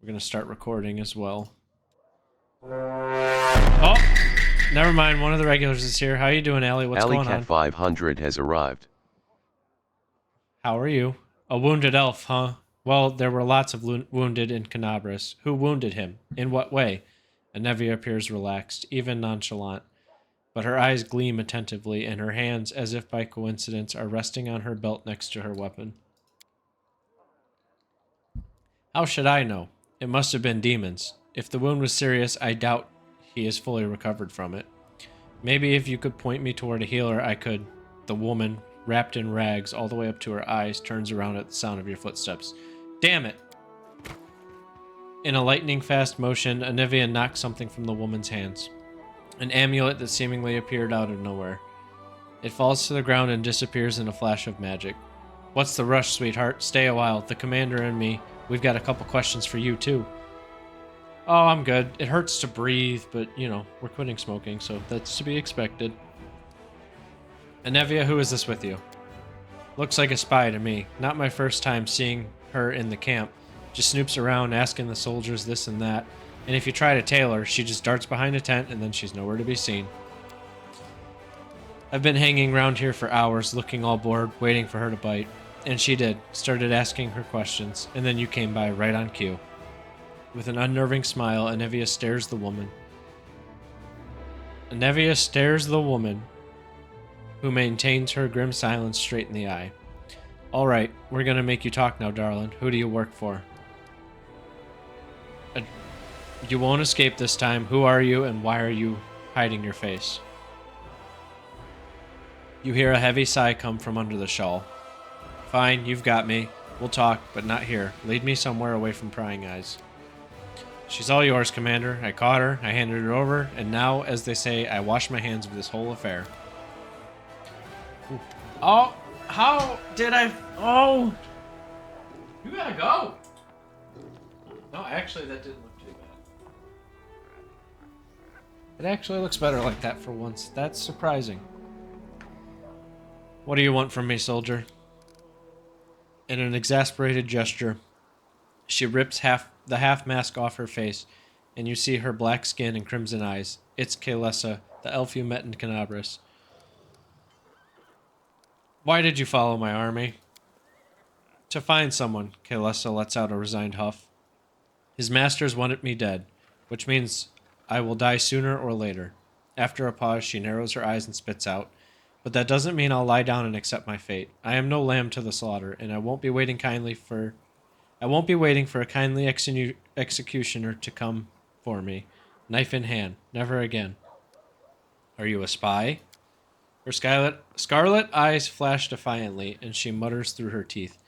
We're gonna start recording as well. Oh, never mind. One of the regulars is here. How you doing, Allie? What's going on? Alley Cat 500 has arrived. How are you? A wounded elf, huh? Well, there were lots of wounded in Canabras. Who wounded him? In what way? Anevia appears relaxed, even nonchalant, but her eyes gleam attentively, and her hands, as if by coincidence, are resting on her belt next to her weapon. How should I know? It must have been demons. If the wound was serious, I doubt he is fully recovered from it. Maybe if you could point me toward a healer, I could. The woman, wrapped in rags all the way up to her eyes, turns around at the sound of your footsteps. Damn it! In a lightning-fast motion, Anivia knocks something from the woman's hands. An amulet that seemingly appeared out of nowhere. It falls to the ground and disappears in a flash of magic. What's the rush, sweetheart? Stay a while. The commander and me, we've got a couple questions for you, too. Oh, I'm good. It hurts to breathe, but, you know, we're quitting smoking, so that's to be expected. Anevia, who is this with you? Looks like a spy to me. Not my first time seeing her in the camp. Just snoops around asking the soldiers this and that. And if you try to tail her, she just darts behind a tent and then she's nowhere to be seen. I've been hanging around here for hours, looking all bored, waiting for her to bite. And she did. Started asking her questions, and then you came by right on cue. With an unnerving smile, Anevia stares the woman. Anevia stares the woman, who maintains her grim silence, straight in the eye. All right, we're gonna make you talk now, darling. Who do you work for? You won't escape this time. Who are you, and why are you hiding your face? You hear a heavy sigh come from under the shawl. Fine, you've got me. We'll talk, but not here. Lead me somewhere away from prying eyes. She's all yours, Commander. I caught her, I handed her over, and now, as they say, I wash my hands of this whole affair. Ooh. Oh, how did I... Oh! You gotta go! No, actually, that didn't look too bad. It actually looks better like that for once. That's surprising. What do you want from me, soldier? In an exasperated gesture, she rips the half mask off her face, and you see her black skin and crimson eyes. It's Kaelessa, the elf you met in Canabras. Why did you follow my army? To find someone, Kaelessa lets out a resigned huff. His masters wanted me dead, which means I will die sooner or later. After a pause, she narrows her eyes and spits out. But that doesn't mean I'll lie down and accept my fate. I am no lamb to the slaughter, and I won't be waiting for a kindly executioner to come for me, knife in hand. Never again. Are you a spy? Her scarlet eyes flash defiantly, and she mutters through her teeth.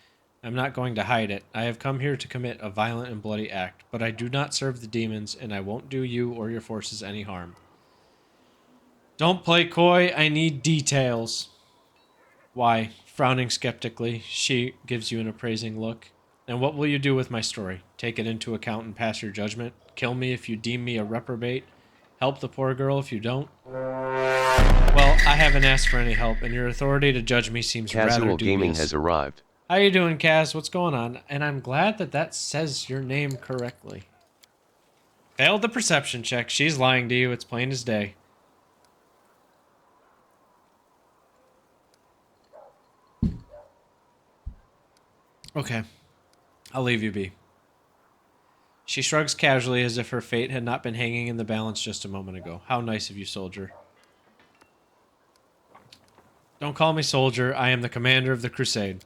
I'm not going to hide it. I have come here to commit a violent and bloody act, but I do not serve the demons, and I won't do you or your forces any harm. Don't play coy. I need details. Why? Frowning skeptically, she gives you an appraising look. And what will you do with my story? Take it into account and pass your judgment? Kill me if you deem me a reprobate? Help the poor girl if you don't? Well, I haven't asked for any help, and your authority to judge me seems rather Casual dubious. Gaming has arrived. How you doing, Kaz? What's going on? And I'm glad that says your name correctly. Failed the perception check. She's lying to you. It's plain as day. Okay. I'll leave you be. She shrugs casually as if her fate had not been hanging in the balance just a moment ago. How nice of you, soldier. Don't call me soldier. I am the commander of the crusade.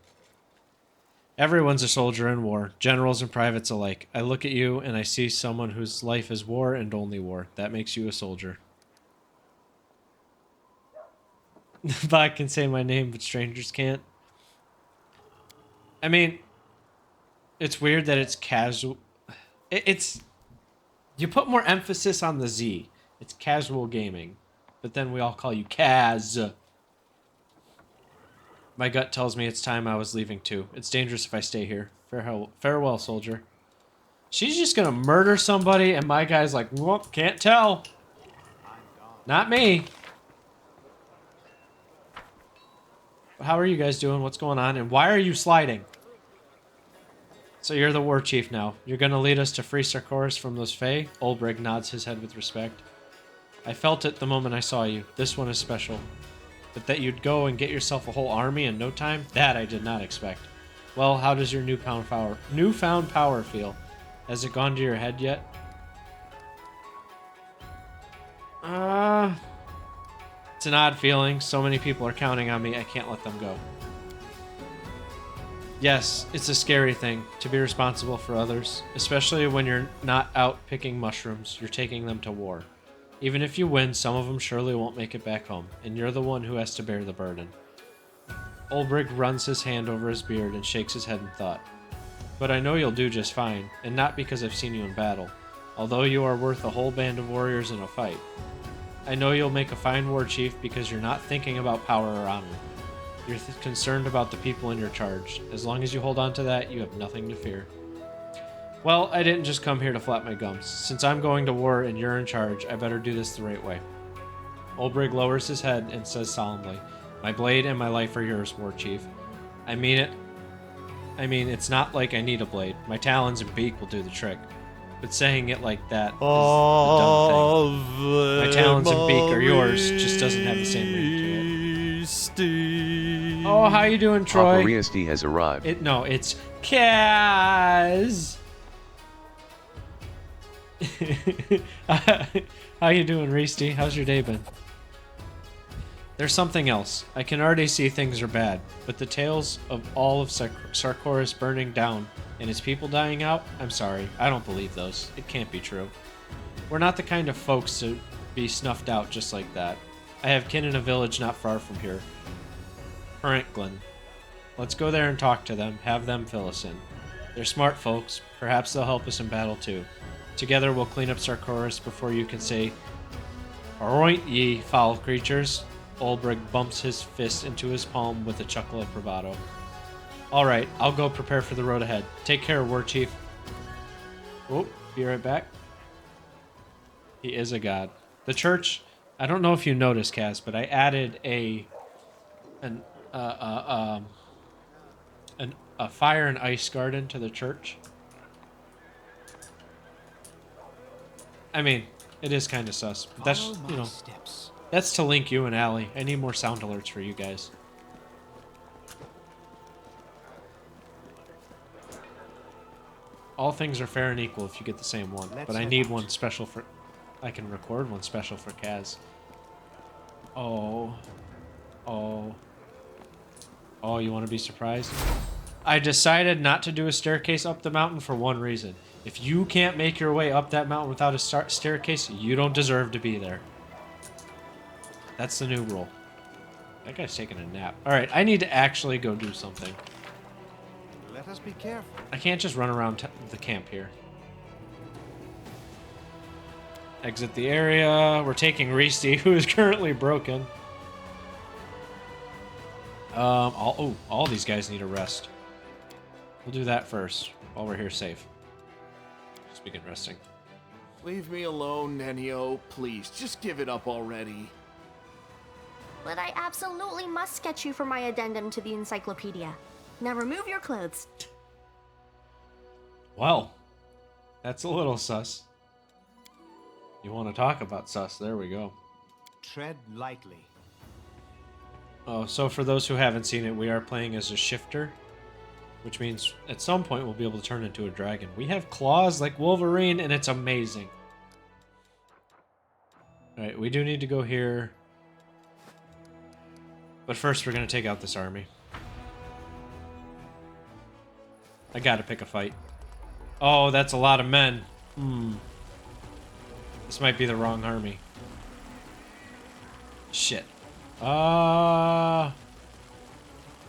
Everyone's a soldier in war, generals and privates alike. I look at you and I see someone whose life is war and only war. That makes you a soldier. The bot can say my name, but strangers can't. I mean, it's weird that it's casual. It's... You put more emphasis on the Z. It's casual gaming. But then we all call you Kaz. My gut tells me it's time I was leaving too. It's dangerous if I stay here. Farewell, soldier. She's just gonna murder somebody, and my guy's like, whoop, can't tell. Not me. How are you guys doing? What's going on? And why are you sliding? So you're the war chief now. You're gonna lead us to free Sarkoris from those Fae? Olbrich nods his head with respect. I felt it the moment I saw you. This one is special. But that you'd go and get yourself a whole army in no time? That I did not expect. Well, how does your newfound power feel? Has it gone to your head yet? It's an odd feeling. So many people are counting on me, I can't let them go. Yes, it's a scary thing to be responsible for others, especially when you're not out picking mushrooms, you're taking them to war. Even if you win, some of them surely won't make it back home, and you're the one who has to bear the burden. Ulbrich runs his hand over his beard and shakes his head in thought. But I know you'll do just fine, and not because I've seen you in battle, although you are worth a whole band of warriors in a fight. I know you'll make a fine war chief because you're not thinking about power or honor. You're concerned about the people in your charge. As long as you hold on to that, you have nothing to fear. Well, I didn't just come here to flap my gums. Since I'm going to war and you're in charge, I better do this the right way. Ulbrich lowers his head and says solemnly, My blade and my life are yours, war chief. I mean it. It's not like I need a blade. My talons and beak will do the trick. But saying it like that is the dumb thing. My talons and beak are yours, just doesn't have the same ring to it. Oh, how you doing, Troy? Papa Riesty has arrived. It's Kaz. How you doing, Riesty? How's your day been? There's something else. I can already see things are bad, but the tales of all of Sarkoris burning down and his people dying out, I'm sorry, I don't believe those. It can't be true. We're not the kind of folks to be snuffed out just like that. I have kin in a village not far from here. Glen. Let's go there and talk to them, have them fill us in. They're smart folks, perhaps they'll help us in battle too. Together we'll clean up Sarkoris before you can say, Aroint ye, foul creatures. Ulbrich bumps his fist into his palm with a chuckle of bravado. Alright, I'll go prepare for the road ahead. Take care, war chief. Oh, be right back. He is a god. The church, I don't know if you noticed, Kaz, but I added a fire and ice garden to the church. I mean, it is kind of sus. But that's, that's to link you and Allie. I need more sound alerts for you guys. All things are fair and equal if you get the same one. But I need one special for... I can record one special for Kaz. Oh, you want to be surprised? I decided not to do a staircase up the mountain for one reason. If you can't make your way up that mountain without a staircase, you don't deserve to be there. That's the new rule. That guy's taking a nap. Alright, I need to actually go do something. Let us be careful. I can't just run around the camp here. Exit the area. We're taking Riesty, who is currently broken. All these guys need a rest. We'll do that first, while we're here safe. Just begin resting. Leave me alone, Nenio. Please, just give it up already. But I absolutely must sketch you for my addendum to the encyclopedia. Now remove your clothes. Well, that's a little sus. You want to talk about sus? There we go. Tread lightly. Oh, so for those who haven't seen it, we are playing as a shifter, which means at some point we'll be able to turn into a dragon. We have claws like Wolverine, and it's amazing. Alright, we do need to go here. But first we're going to take out this army. I gotta pick a fight. Oh, that's a lot of men. This might be the wrong army. Shit.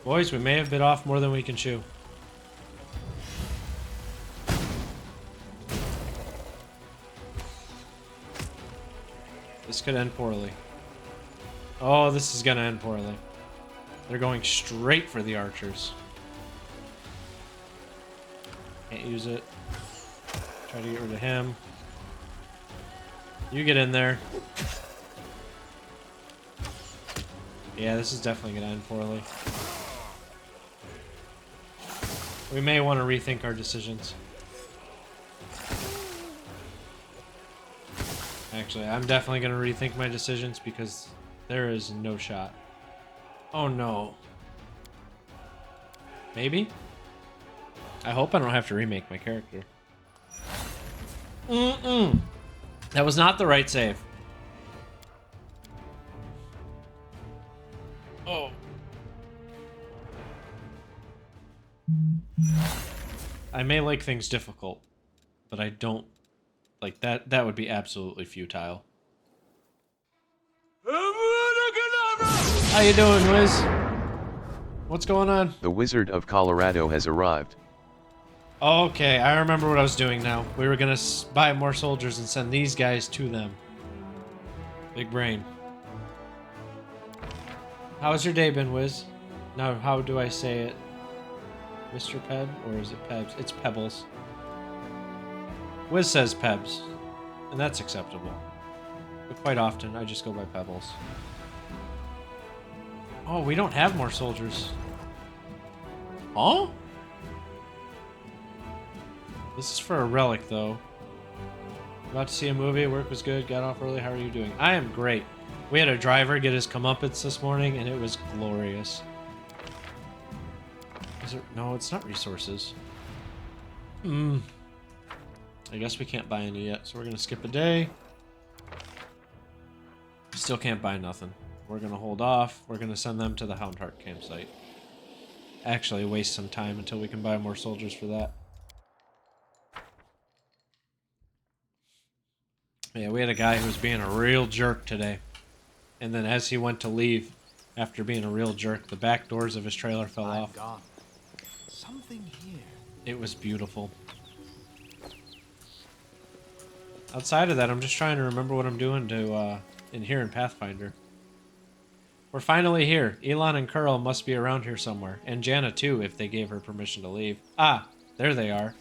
Boys, we may have bit off more than we can chew. This could end poorly. Oh, this is gonna end poorly. They're going straight for the archers. Can't use it. Try to get rid of him. You get in there. Yeah, this is definitely gonna end poorly. We may want to rethink our decisions. Actually, I'm definitely going to rethink my decisions because there is no shot. Oh no. Maybe? I hope I don't have to remake my character. That was not the right save. Oh. I may like things difficult, but I don't like that. That would be absolutely futile. How you doing, Wiz? What's going on? The Wizard of Colorado has arrived. Okay, I remember what I was doing now. We were gonna buy more soldiers and send these guys to them. Big brain. How's your day been, Wiz? Now, how do I say it? Mr. Peb? Or is it Pebs? It's Pebbles. Wiz says Pebs, and that's acceptable. But quite often, I just go by Pebbles. Oh, we don't have more soldiers. Huh? This is for a relic, though. About to see a movie. Work was good. Got off early. How are you doing? I am great. We had a driver get his comeuppance this morning, and it was glorious. Is it? No, it's not resources. I guess we can't buy any yet, so we're gonna skip a day. Still can't buy nothing. We're gonna hold off. We're gonna send them to the Houndheart campsite. Actually, waste some time until we can buy more soldiers for that. Yeah, we had a guy who was being a real jerk today. And then as he went to leave, after being a real jerk, the back doors of his trailer fell off. Gone. Something here. It was beautiful. Outside of that, I'm just trying to remember what I'm doing to in here in Pathfinder. We're finally here. Elon and Curl must be around here somewhere. And Jana too, if they gave her permission to leave. Ah, there they are.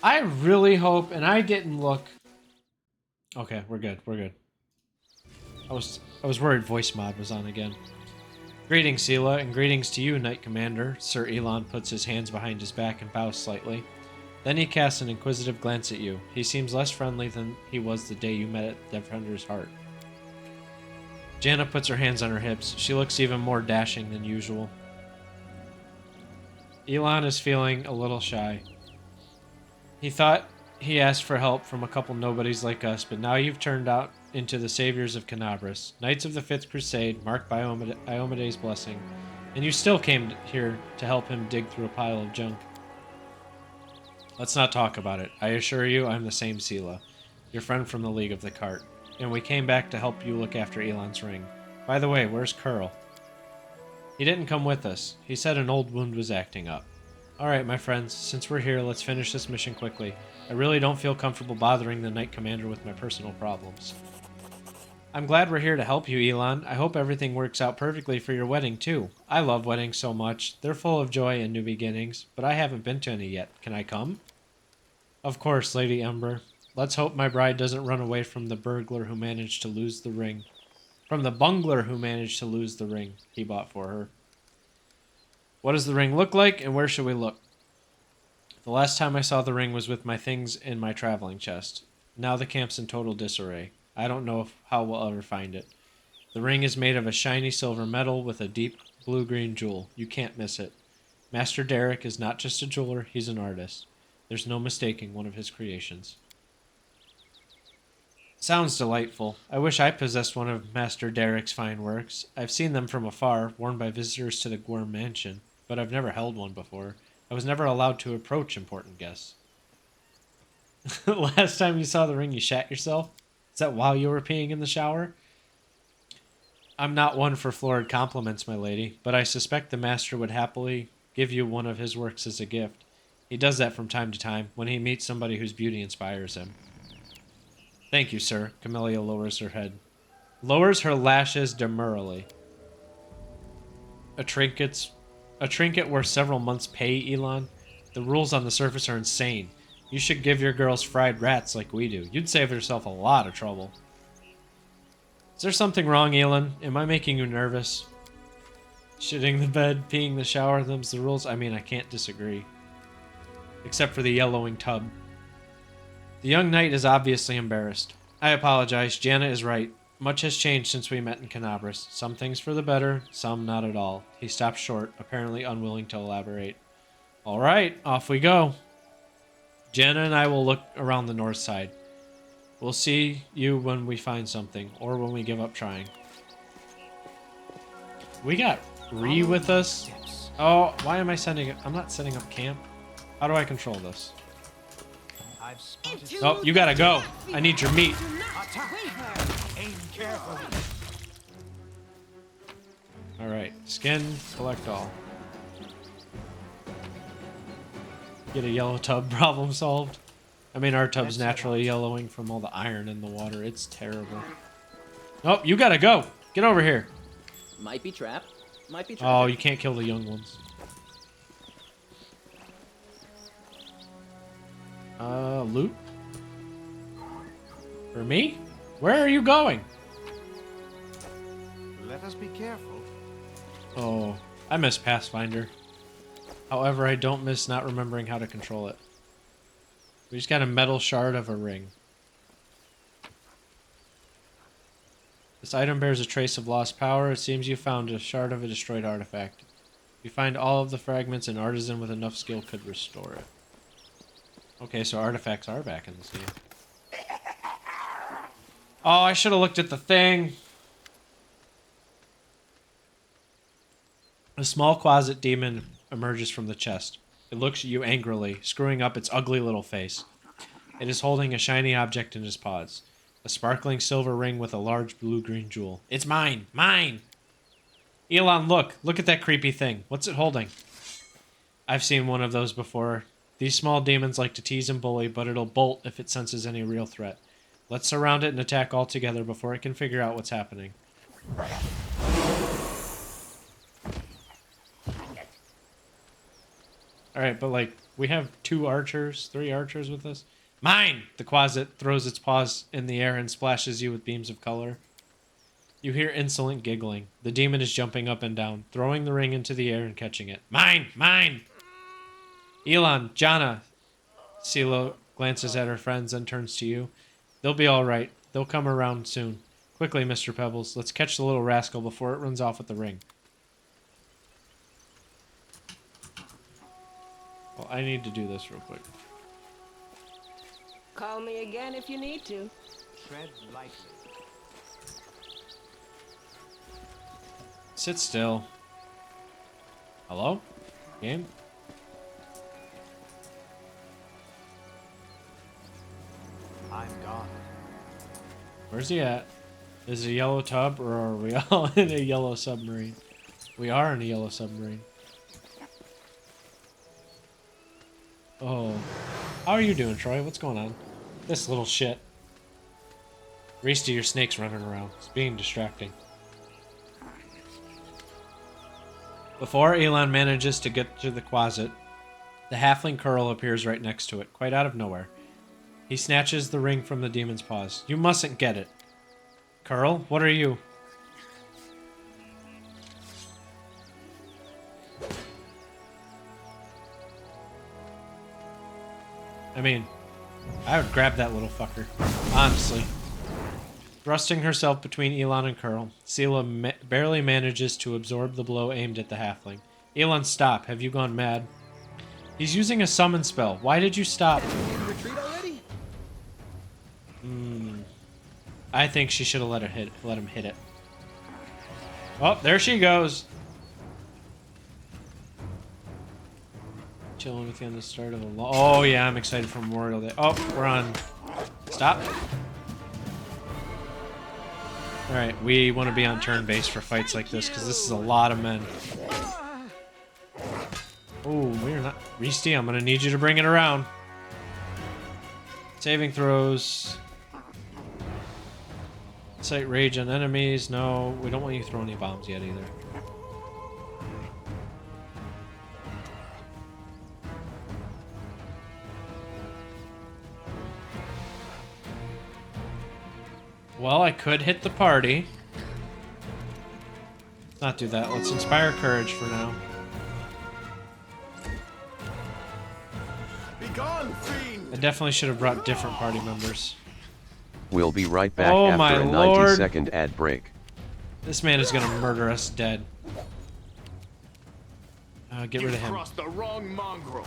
I really hope, and I didn't look. Okay, we're good. We're good. I was worried voice mod was on again. Greetings, Sela, and greetings to you, Knight Commander. Sir Elon puts his hands behind his back and bows slightly. Then he casts an inquisitive glance at you. He seems less friendly than he was the day you met at Defender's Heart. Jana puts her hands on her hips. She looks even more dashing than usual. Elon is feeling a little shy. He thought he asked for help from a couple nobodies like us, but now you've turned out into the saviors of Canabras, Knights of the Fifth Crusade, marked by Iomede's blessing, and you still came here to help him dig through a pile of junk. Let's not talk about it. I assure you I'm the same Sela, your friend from the League of the Cart, and we came back to help you look after Elon's ring. By the way, where's Curl? He didn't come with us. He said an old wound was acting up. Alright, my friends, since we're here, let's finish this mission quickly. I really don't feel comfortable bothering the Knight Commander with my personal problems. I'm glad we're here to help you, Elon. I hope everything works out perfectly for your wedding, too. I love weddings so much. They're full of joy and new beginnings, but I haven't been to any yet. Can I come? Of course, Lady Ember. Let's hope my bride doesn't run away from the burglar who managed to lose the ring. From the bungler who managed to lose the ring he bought for her. What does the ring look like, and where should we look? The last time I saw the ring was with my things in my traveling chest. Now the camp's in total disarray. I don't know how we'll ever find it. The ring is made of a shiny silver metal with a deep blue-green jewel. You can't miss it. Master Derek is not just a jeweler, he's an artist. There's no mistaking one of his creations. Sounds delightful. I wish I possessed one of Master Derek's fine works. I've seen them from afar, worn by visitors to the Gwyrm Mansion, but I've never held one before. I was never allowed to approach important guests. Last time you saw the ring, you shat yourself? Is that while you were peeing in the shower? I'm not one for florid compliments, my lady, but I suspect the master would happily give you one of his works as a gift. He does that from time to time, when he meets somebody whose beauty inspires him. Thank you, sir. Camellia lowers her head. Lowers her lashes demurely. A trinket worth several months' pay, Elon? The rules on the surface are insane. You should give your girls fried rats like we do. You'd save yourself a lot of trouble. Is there something wrong, Elon? Am I making you nervous? Shitting the bed, peeing the shower, them's the rules? I mean, I can't disagree. except for the yellowing tub. The young knight is obviously embarrassed. I apologize, Jana is right. Much has changed since we met in Canabras. Some things for the better, some not at all. He stopped short, apparently unwilling to elaborate. All right, off we go. Jana and I will look around the north side. We'll see you when we find something, or when we give up trying. We got Ree with us. Oh, why am I sending it? I'm not setting up camp. How do I control this? I've spotted. Oh, you gotta go. I need your meat. Aim carefully. All right, skin, collect all. Get a yellow tub, problem solved. I mean, our tub's naturally yellowing from all the iron in the water. It's terrible. Oh, you gotta go. Get over here. Might be trapped. Might be trapped. Oh, you can't kill the young ones. Loot? For me? Where are you going? Let us be careful. Oh, I miss Pathfinder. However, I don't miss not remembering how to control it. We just got a metal shard of a ring. This item bears a trace of lost power. It seems you found a shard of a destroyed artifact. If you find all of the fragments, an artisan with enough skill could restore it. Okay, so artifacts are back in this game. Oh, I should have looked at the thing. A small closet demon emerges from the chest. It looks at you angrily, screwing up its ugly little face. It is holding a shiny object in its paws. A sparkling silver ring with a large blue-green jewel. It's mine! Mine! Elon, look! Look at that creepy thing. What's it holding? I've seen one of those before. These small demons like to tease and bully, but it'll bolt if it senses any real threat. Let's surround it and attack all together before it can figure out what's happening. Alright, but like, we have 3 archers with us. Mine! The closet throws its paws in the air and splashes you with beams of color. You hear insolent giggling. The demon is jumping up and down, throwing the ring into the air and catching it. Mine! Mine! Elon, Jana. Silo glances at her friends and turns to you. They'll be alright. They'll come around soon. Quickly, Mr. Pebbles. Let's catch the little rascal before it runs off with the ring. Well, I need to do this real quick. Call me again if you need to. Tread lightly. Sit still. Hello? Game? I'm gone. Where's he at? Is it a yellow tub, or are we all in a yellow submarine? We are in a yellow submarine. Oh. How are you doing, Troy? What's going on? This little shit. Reese, your snake's running around. It's being distracting. Before Elon manages to get to the closet, the halfling Curl appears right next to it, quite out of nowhere. He snatches the ring from the demon's paws. You mustn't get it. Curl, what are you? I mean, I would grab that little fucker. Honestly. Thrusting herself between Elon and Curl, Sela barely manages to absorb the blow aimed at the halfling. Elon, stop. Have you gone mad? He's using a summon spell. Why did you stop? Retreat already? I think she should have let him hit it. Oh, there she goes. Chilling with you on the start of the Oh yeah, I'm excited for Memorial Day. Oh, we're on. Stop. Alright, we want to be on turn base for fights like this, because this is a lot of men. Oh, we're not... Reese, I'm going to need you to bring it around. Saving throws. Incite rage on enemies. No, we don't want you to throw any bombs yet either. Well, I could hit the party. Let's not do that. Let's inspire courage for now. I definitely should have brought different party members. We'll be right back Oh my after a lord. 90-second ad break. This man is gonna murder us dead. Get rid of him. Crossed the wrong mongrel.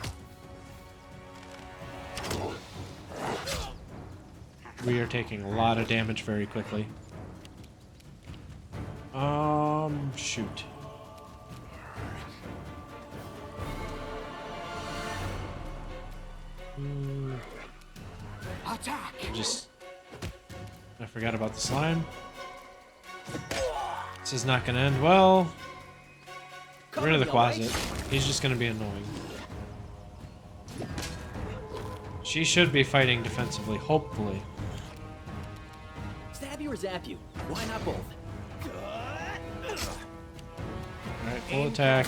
We are taking a lot of damage very quickly. Shoot. Attack! I forgot about the slime. This is not gonna end well. Get rid of the closet. He's just gonna be annoying. She should be fighting defensively, hopefully. Stab you or zap you? Why not both? Alright, full attack.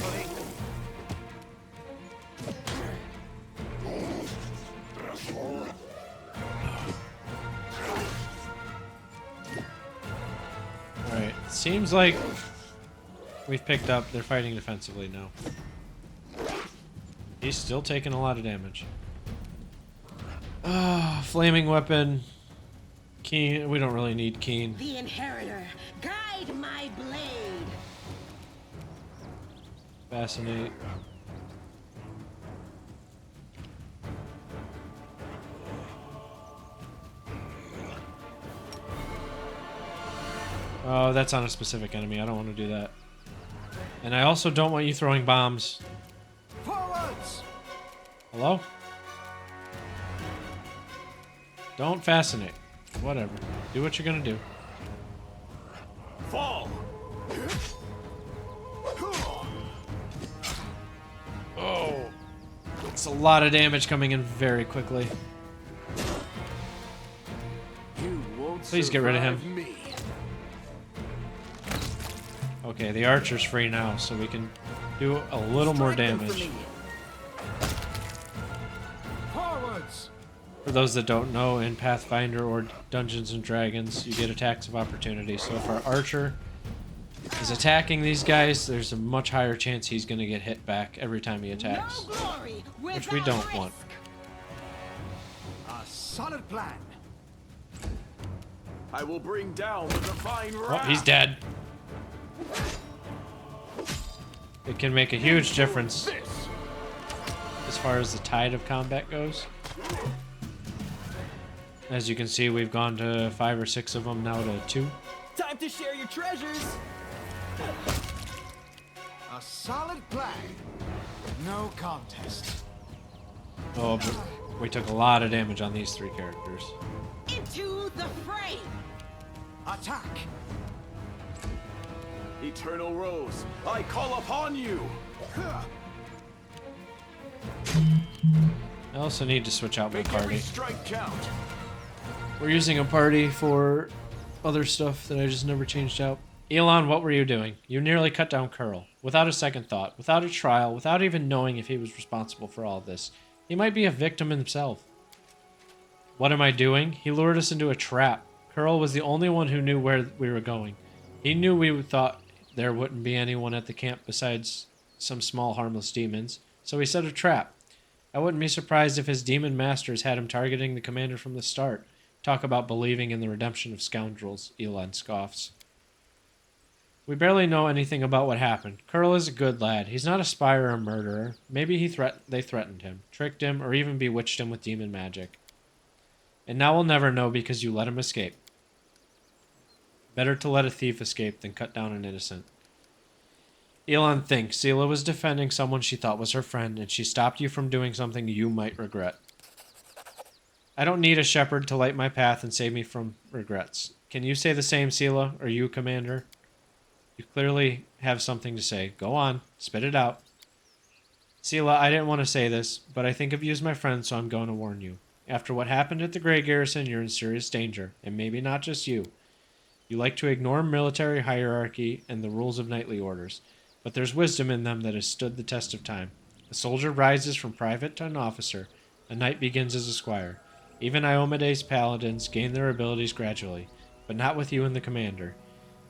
Alright, seems like we've picked up. They're fighting defensively now. He's still taking a lot of damage. Flaming weapon. Keen. We don't really need Keen. The Inheritor, guide my blade. Fascinate. Oh, that's on a specific enemy. I don't want to do that. And I also don't want you throwing bombs. Forwards! Hello? Don't fascinate. Whatever. Do what you're gonna do. Fall. Oh. It's a lot of damage coming in very quickly. You won't Please get rid of him. survive me. Okay, the archer's free now, so we can do a little more Strike them for damage. me. Forwards! For those that don't know, in Pathfinder or Dungeons and Dragons, you get attacks of opportunity. So if our archer is attacking these guys, there's a much higher chance he's going to get hit back every time he attacks. No glory Which we without don't want. A solid plan. I will bring down the divine Oh, wrath. he's dead. It can make a huge difference This. as far as the tide of combat goes. As you can see, we've gone to 5 or 6 of them, now to 2. Time to share your treasures. A solid plan. No contest. Oh, but we took a lot of damage on these 3 characters. into the fray. Attack! Eternal Rose, I call upon you. I also need to switch out my Make every party. strike count. We're using a party for other stuff that I just never changed out. Elon, what were you doing? You nearly cut down Curl. Without a second thought, without a trial, without even knowing if he was responsible for all of this. He might be a victim himself. What am I doing? He lured us into a trap. Curl was the only one who knew where we were going. He knew we thought there wouldn't be anyone at the camp besides some small harmless demons, so he set a trap. I wouldn't be surprised if his demon masters had him targeting the commander from the start. Talk about believing in the redemption of scoundrels, Elon scoffs. We barely know anything about what happened. Curl is a good lad. He's not a spy or a murderer. Maybe they threatened him, tricked him, or even bewitched him with demon magic. And now we'll never know because you let him escape. Better to let a thief escape than cut down an innocent. Elon thinks Seela was defending someone she thought was her friend, and she stopped you from doing something you might regret. I don't need a shepherd to light my path and save me from regrets. Can you say the same, Seela? Or you, Commander? You clearly have something to say. Go on, spit it out. Seela, I didn't want to say this, but I think of you as my friend, so I'm going to warn you. After what happened at the Grey Garrison, you're in serious danger, and maybe not just you. You like to ignore military hierarchy and the rules of knightly orders, but there's wisdom in them that has stood the test of time. A soldier rises from private to an officer. A knight begins as a squire. Even Iomede's paladins gain their abilities gradually, but not with you and the commander.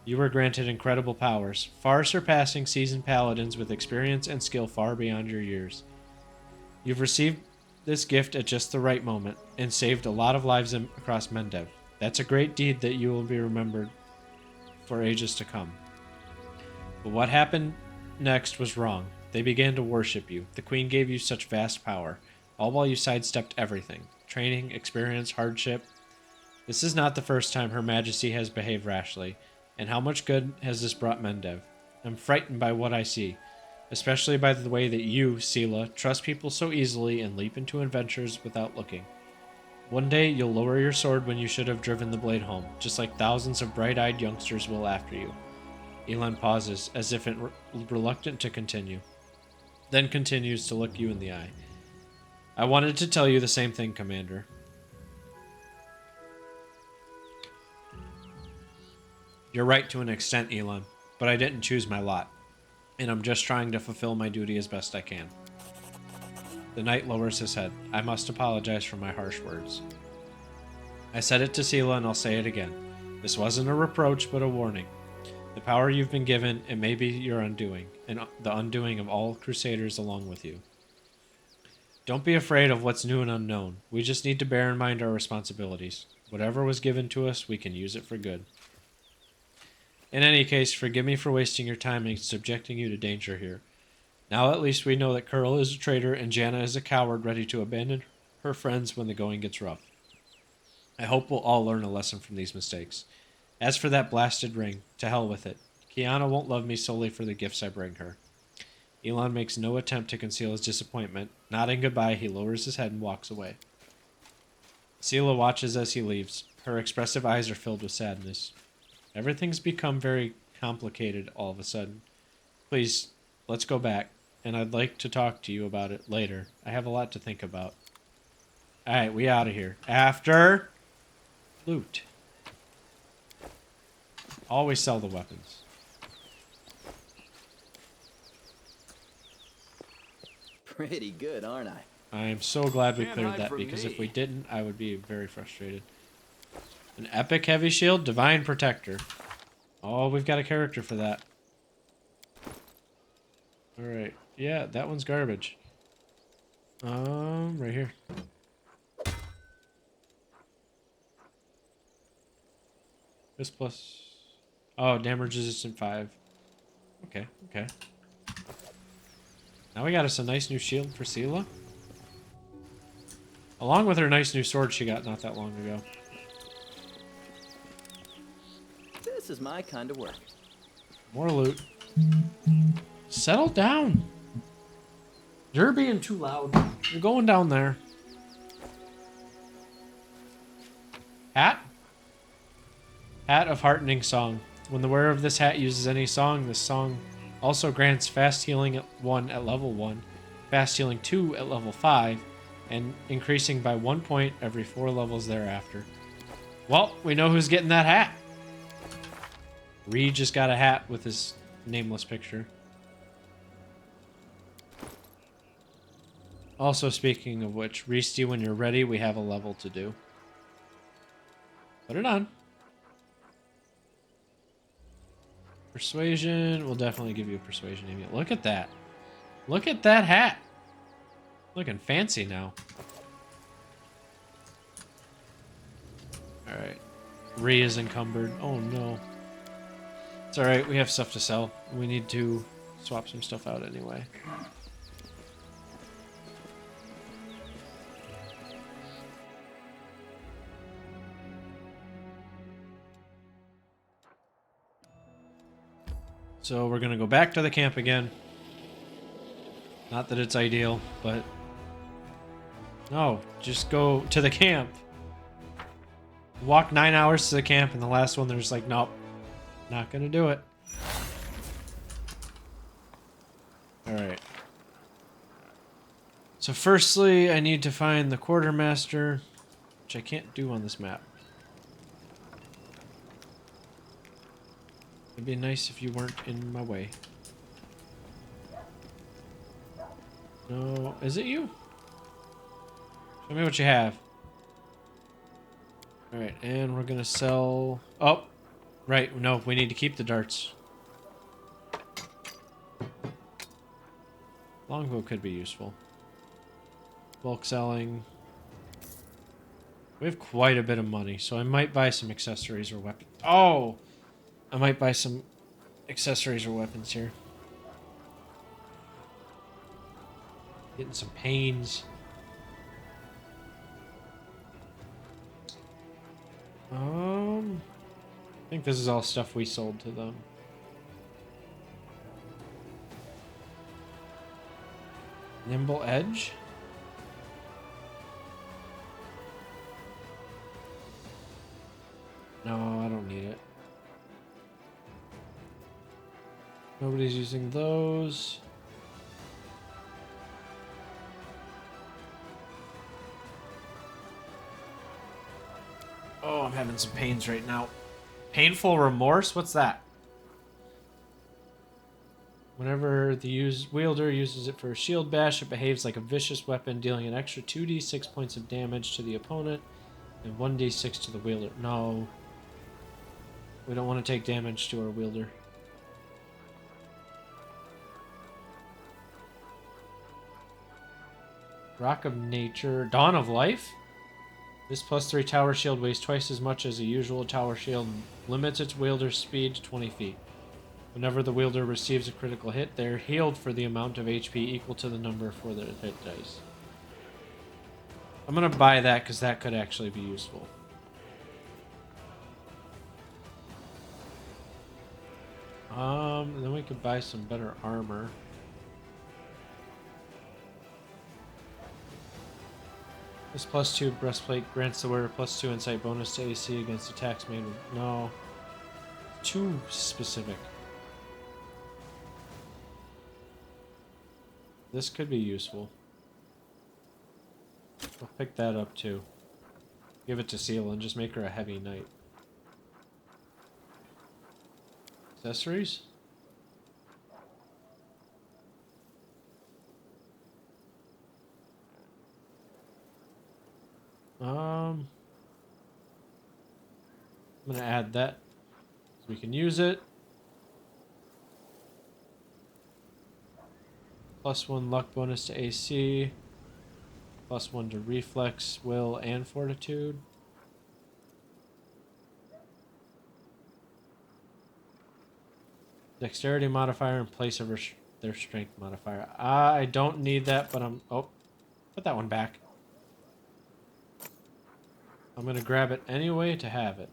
You were granted incredible powers, far surpassing seasoned paladins with experience and skill far beyond your years. You've received this gift at just the right moment and saved a lot of lives across Mendev. That's a great deed that you will be remembered for ages to come. But what happened next was wrong. They began to worship you. The Queen gave you such vast power, all while you sidestepped everything. Training, experience, hardship. This is not the first time Her Majesty has behaved rashly, and how much good has this brought Mendev? I'm frightened by what I see, especially by the way that you, Sela, trust people so easily and leap into adventures without looking. One day, you'll lower your sword when you should have driven the blade home, just like thousands of bright-eyed youngsters will after you. Elon pauses, as if reluctant to continue, then continues to look you in the eye. I wanted to tell you the same thing, Commander. You're right to an extent, Elon, but I didn't choose my lot, and I'm just trying to fulfill my duty as best I can. The knight lowers his head. I must apologize for my harsh words. I said it to Sela, and I'll say it again. This wasn't a reproach, but a warning. The power you've been given, it may be your undoing, and the undoing of all Crusaders along with you. Don't be afraid of what's new and unknown. We just need to bear in mind our responsibilities. Whatever was given to us, we can use it for good. In any case, forgive me for wasting your time and subjecting you to danger here. Now at least we know that Curl is a traitor and Jana is a coward ready to abandon her friends when the going gets rough. I hope we'll all learn a lesson from these mistakes. As for that blasted ring, to hell with it. Kiana won't love me solely for the gifts I bring her. Elon makes no attempt to conceal his disappointment. Nodding goodbye, he lowers his head and walks away. Sela watches as he leaves. Her expressive eyes are filled with sadness. Everything's become very complicated all of a sudden. Please, let's go back, and I'd like to talk to you about it later. I have a lot to think about. Alright, we out of here. After loot. Always sell the weapons. Pretty good, aren't I? I am so glad we Can't cleared hide that, from because me. if we didn't, I would be very frustrated. An epic heavy shield, divine protector. Oh, we've got a character for that. Alright. Yeah, that one's garbage. Right here. This plus... Oh, damage resistant 5. Okay, okay. Now we got us a nice new shield for Sela. Along with her nice new sword she got not that long ago. This is my kind of work. More loot. Settle down. You're being too loud. You're going down there. Hat? Hat of Heartening Song. When the wearer of this hat uses any song, this song also grants fast healing at 1 at level 1, fast healing 2 at level 5, and increasing by 1 point every 4 levels thereafter. Well, we know who's getting that hat. Reed just got a hat with his nameless picture. Also, speaking of which, Reesty, when you're ready, we have a level to do. Put it on. Persuasion. We'll definitely give you a persuasion. Look at that. Look at that hat. Looking fancy now. Alright. Ree is encumbered. Oh no. It's alright, we have stuff to sell. We need to swap some stuff out anyway. So we're gonna go back to the camp again. Not that it's ideal, but... No, just go to the camp. Walk 9 hours to the camp, and the last one there's like, nope. Not gonna do it. Alright. So firstly, I need to find the quartermaster, which I can't do on this map. It'd be nice if you weren't in my way. No, is it you? Show me what you have. Alright, and we're gonna sell... Oh! Right, no, we need to keep the darts. Longbow could be useful. Bulk selling. We have quite a bit of money, so I might buy some accessories or weapons. Oh! I might buy some accessories or weapons here. Getting some pains. I think this is all stuff we sold to them. Nimble Edge? No, I don't need it. Nobody's using those. Oh, I'm having some pains right now. Painful remorse? What's that? Whenever the wielder uses it for a shield bash, it behaves like a vicious weapon, dealing an extra 2d6 points of damage to the opponent and 1d6 to the wielder. No. We don't want to take damage to our wielder. Rock of Nature. Dawn of Life? This +3 tower shield weighs twice as much as a usual tower shield and limits its wielder's speed to 20 feet. Whenever the wielder receives a critical hit, they are healed for the amount of HP equal to the number for their hit dice. I'm going to buy that because that could actually be useful. Then we could buy some better armor. This +2 breastplate grants the wearer +2 insight bonus to AC against attacks made with... No. Too specific. This could be useful. I'll pick that up too. Give it to Seal and just make her a heavy knight. Accessories? I'm gonna add that so we can use it. +1 luck bonus to AC. +1 to reflex, will, and fortitude. Dexterity modifier in place of their strength modifier. I don't need that, but I'm... Oh, put that one back. I'm going to grab it anyway to have it.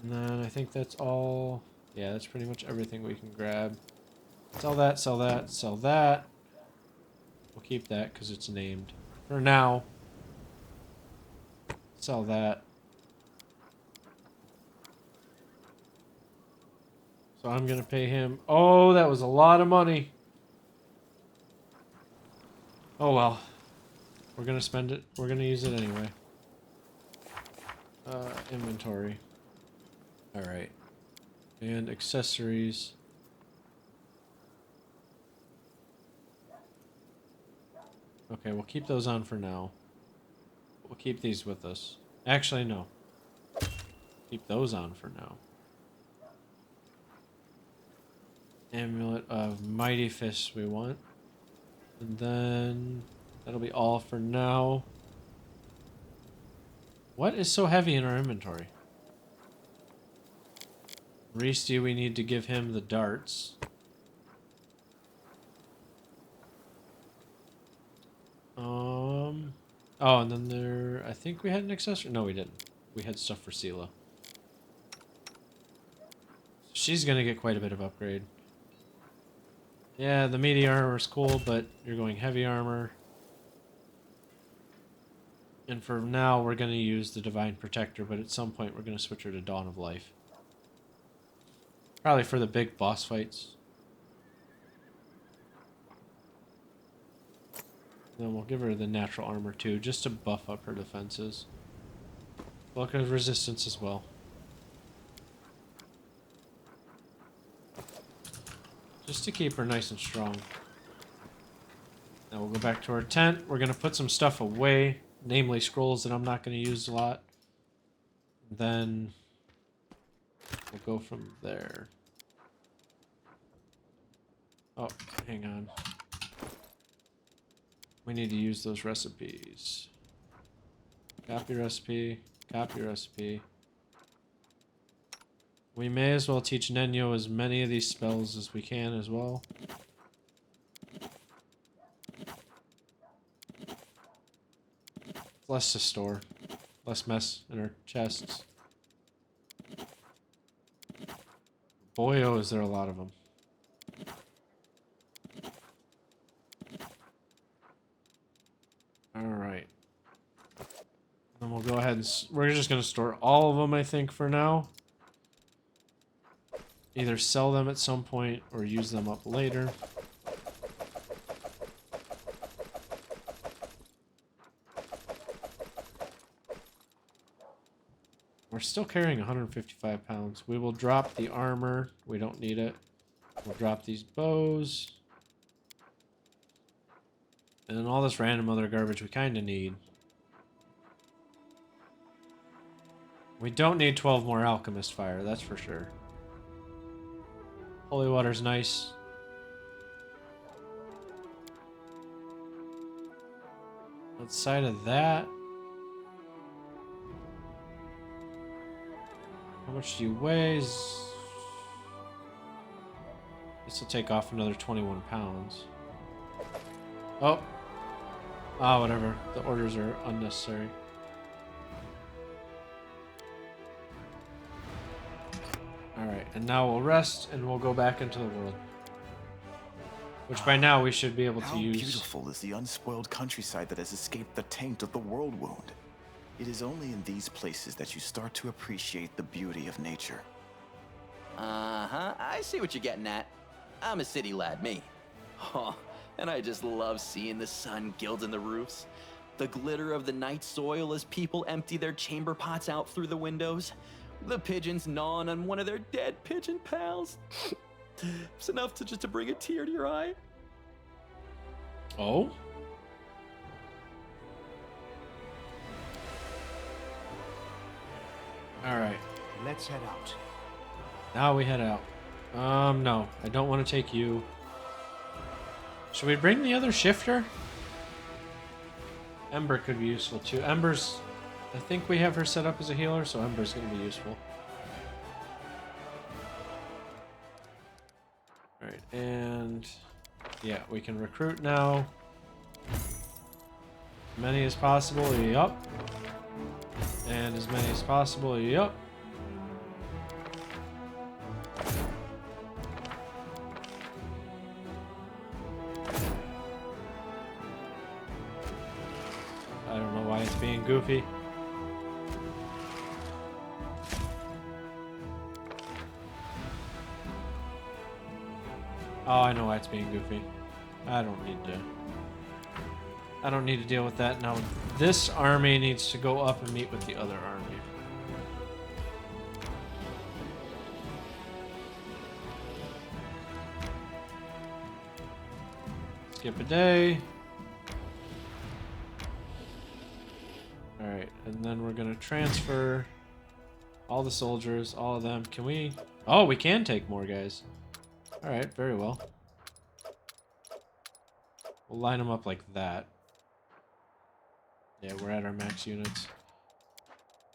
And then I think that's all... Yeah, that's pretty much everything we can grab. Sell that, sell that, sell that. We'll keep that because it's named. For now. Sell that. So I'm going to pay him... Oh, that was a lot of money. Oh, well. We're going to spend it. We're going to use it anyway. Inventory. Alright. And accessories. Okay, we'll keep those on for now. We'll keep these with us. Actually, no. Keep those on for now. Amulet of Mighty Fists we want. And then that'll be all for now. What is so heavy in our inventory? Reesty, we need to give him the darts. Oh, and then there... I think we had an accessory. No, we didn't. We had stuff for Sela. She's gonna get quite a bit of upgrade. Yeah, the meaty armor is cool, but you're going heavy armor. And for now, we're gonna use the Divine Protector, but at some point we're gonna switch her to Dawn of Life. Probably for the big boss fights. Then we'll give her the natural armor too, just to buff up her defenses. Bulk of resistance as well. Just to keep her nice and strong. Now we'll go back to our tent. We're going to put some stuff away, namely scrolls that I'm not going to use a lot. Then we'll go from there. Oh, hang on. We need to use those recipes. Copy recipe. Copy recipe. We may as well teach Nenyo as many of these spells as we can as well. Less to store. Less mess in our chests. Boy, oh, is there a lot of them. Alright. Then we'll go ahead and... we're just going to store all of them, I think, for now. Either sell them at some point or use them up later. We're still carrying 155 pounds. We will drop the armor. We don't need it. We'll drop these bows. And then all this random other garbage we kind of need. We don't need 12 more alchemist fire, that's for sure. Holy water's nice. Outside of that... how much do you weigh? This will take off another 21 pounds. Oh! Ah, whatever. The orders are unnecessary. Alright, and now we'll rest and we'll go back into the world. Which by now we should be able to How use. beautiful is the unspoiled countryside that has escaped the taint of the world wound. It is only in these places that you start to appreciate the beauty of nature. Uh-huh, I see what you're getting at. I'm a city lad, me. Oh, and I just love seeing the sun gilding the roofs. The glitter of the night soil as people empty their chamber pots out through the windows. The pigeons gnawing on one of their dead pigeon pals. It's enough to bring a tear to your eye. Oh? Alright. Let's head out. Now we head out. No. I don't want to take you. Should we bring the other shifter? Ember could be useful too. Ember's... I think we have her set up as a healer, so Ember's going to be useful. Alright, and... yeah, we can recruit now. Many as possible, yup. And as many as possible, yup. I don't know why it's being goofy. Oh, I know why it's being goofy. I don't need to deal with that now. This army needs to go up and meet with the other army. Skip a day. Alright, and then we're gonna transfer all the soldiers, all of them. Can we... oh, we can take more guys. Alright, very well. We'll line them up like that. Yeah, we're at our max units.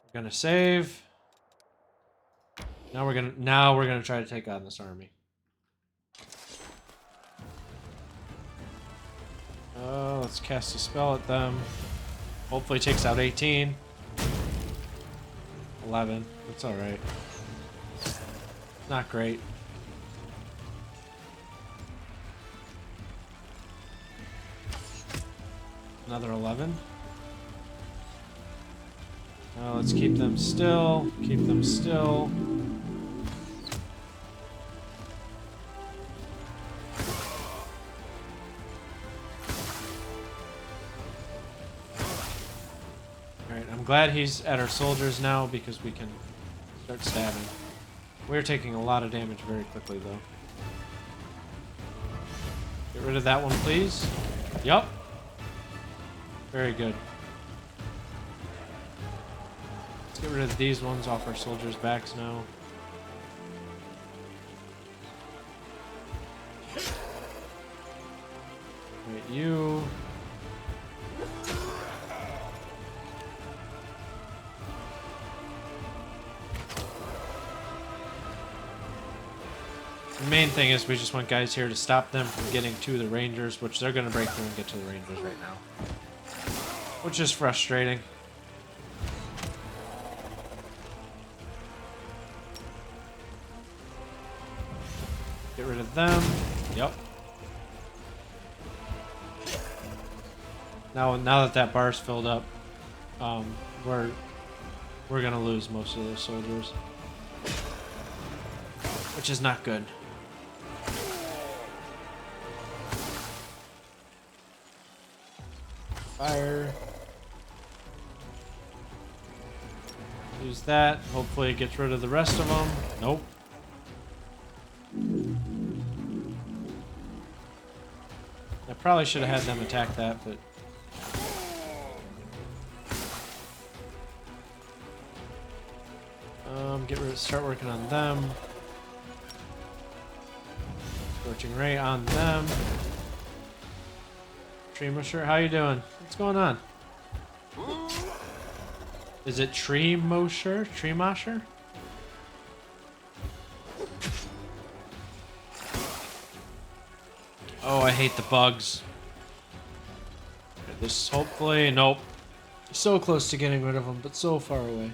We're gonna save. Now we're gonna try to take on this army. Let's cast a spell at them. Hopefully takes out 18. 11. That's alright. Not great. Another 11. Let's keep them still. Keep them still. Alright, I'm glad he's at our soldiers now because we can start stabbing. We're taking a lot of damage very quickly though. Get rid of that one, please. Yup. Very good. Let's get rid of these ones off our soldiers' backs now. Wait, you. The main thing is we just want guys here to stop them from getting to the Rangers, which they're going to break through and get to the Rangers right now. Which is frustrating. Get rid of them. Yep. Now that bar's filled up, we're gonna lose most of those soldiers, which is not good. Fire. Use that. Hopefully it gets rid of the rest of them. Nope. I probably should have had them attack that, but start working on them. Scorching Ray on them. Tree Musher, how you doing? What's going on? Is it Tree Mosher? Tree Mosher? Oh, I hate the bugs. Okay, this hopefully, nope. So close to getting rid of them, but so far away.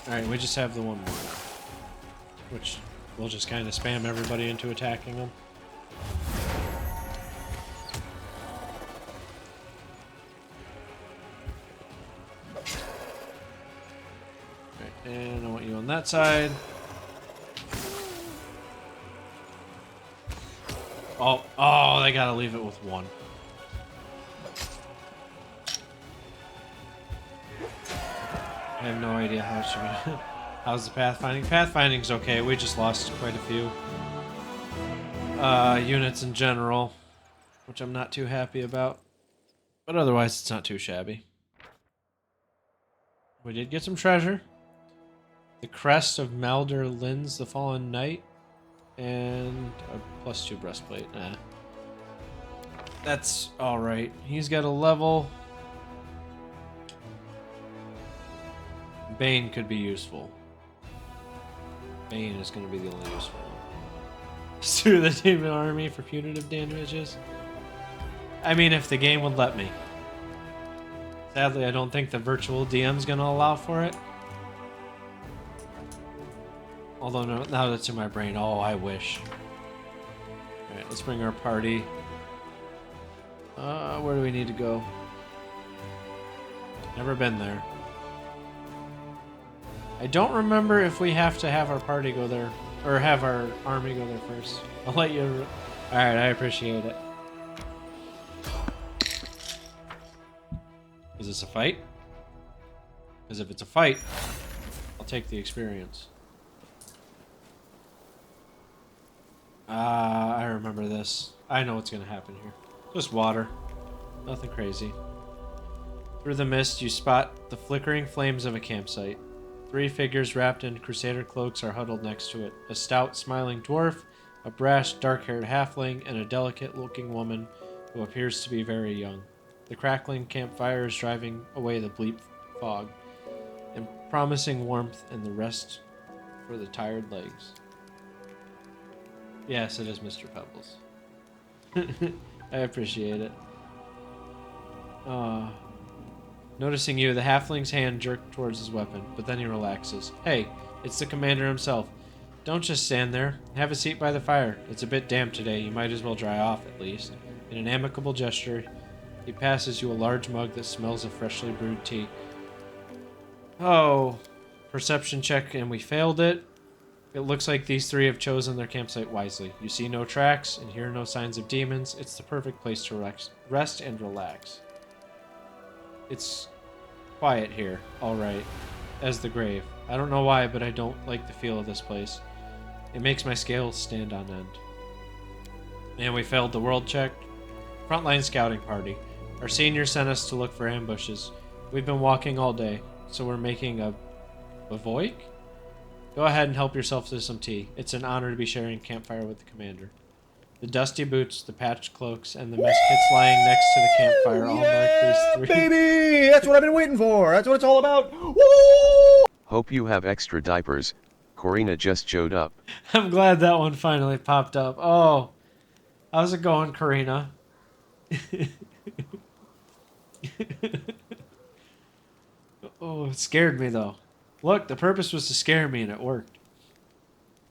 Alright, we just have the one more. Which we'll just kind of spam everybody into attacking them. Alright, and I want you on that side. Oh, they gotta leave it with one. I have no idea how it's gonna. How's the pathfinding? Pathfinding's okay. We just lost quite a few units in general, which I'm not too happy about. But otherwise, it's not too shabby. We did get some treasure. The crest of Malder Linz, the Fallen Knight, and a +2 breastplate. Nah. That's alright. He's got a level. Bane could be useful. Bane is going to be the only useful one. Sue the demon army for punitive damages. I mean, if the game would let me. Sadly, I don't think the virtual DM's going to allow for it. Although now that's in my brain, oh, I wish. Alright, let's bring our party. Where do we need to go? Never been there. I don't remember if we have to have our party go there, or have our army go there first. I'll let you... Alright, I appreciate it. Is this a fight? Because if it's a fight, I'll take the experience. I remember this. I know what's going to happen here. Just water. Nothing crazy. Through the mist, you spot the flickering flames of a campsite. 3 figures wrapped in crusader cloaks are huddled next to it. A stout, smiling dwarf, a brash, dark-haired halfling, and a delicate-looking woman who appears to be very young. The crackling campfire is driving away the bleak fog, and promising warmth and the rest for the tired legs. Yes, it is Mr. Pebbles. I appreciate it. Noticing you, the halfling's hand jerked towards his weapon, but then he relaxes. Hey, it's the commander himself. Don't just stand there. Have a seat by the fire. It's a bit damp today. You might as well dry off, at least. In an amicable gesture, he passes you a large mug that smells of freshly brewed tea. Oh, perception check, and we failed it. It looks like these 3 have chosen their campsite wisely. You see no tracks and hear no signs of demons. It's the perfect place to rest and relax. It's quiet here, alright, as the grave. I don't know why, but I don't like the feel of this place. It makes my scales stand on end. And we failed the world check. Frontline scouting party. Our senior sent us to look for ambushes. We've been walking all day, so we're making a bivouac? Go ahead and help yourself to some tea. It's an honor to be sharing campfire with the commander. The dusty boots, the patched cloaks, and the mess kits lying next to the campfire all mark these 3. Baby! That's what I've been waiting for! That's what it's all about! Woo! Hope you have extra diapers, Corina just showed up. I'm glad that one finally popped up. Oh, how's it going, Karina? Oh, it scared me though. Look, the purpose was to scare me and it worked.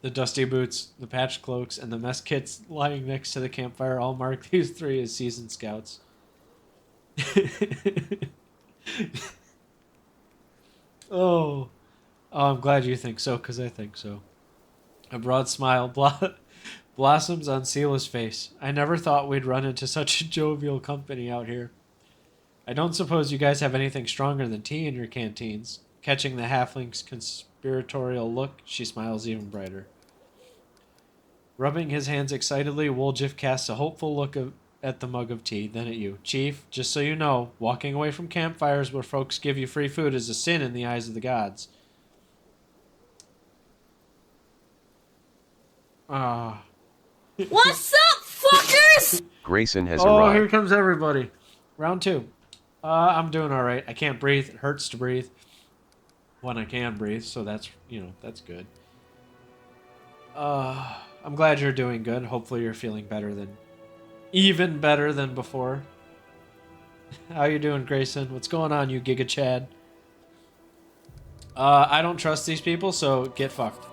The dusty boots, the patched cloaks, and the mess kits lying next to the campfire all mark these three as seasoned scouts. Oh, I'm glad you think so, because I think so. A broad smile blossoms on Sela's face. I never thought we'd run into such a jovial company out here. I don't suppose you guys have anything stronger than tea in your canteens. Catching the halfling's conspiratorial look, she smiles even brighter. Rubbing his hands excitedly, Woljif casts a hopeful look at the mug of tea, then at you. Chief, just so you know, walking away from campfires where folks give you free food is a sin in the eyes of the gods. Ah. What's up, fuckers? Grayson has Oh, arrived. here comes everybody. Round 2. I'm doing all right. I can't breathe. It hurts to breathe when I can breathe, so that's, that's good. I'm glad you're doing good. Hopefully you're feeling even better than before. How you doing, Grayson? What's going on, you Giga Chad? I don't trust these people, so get fucked.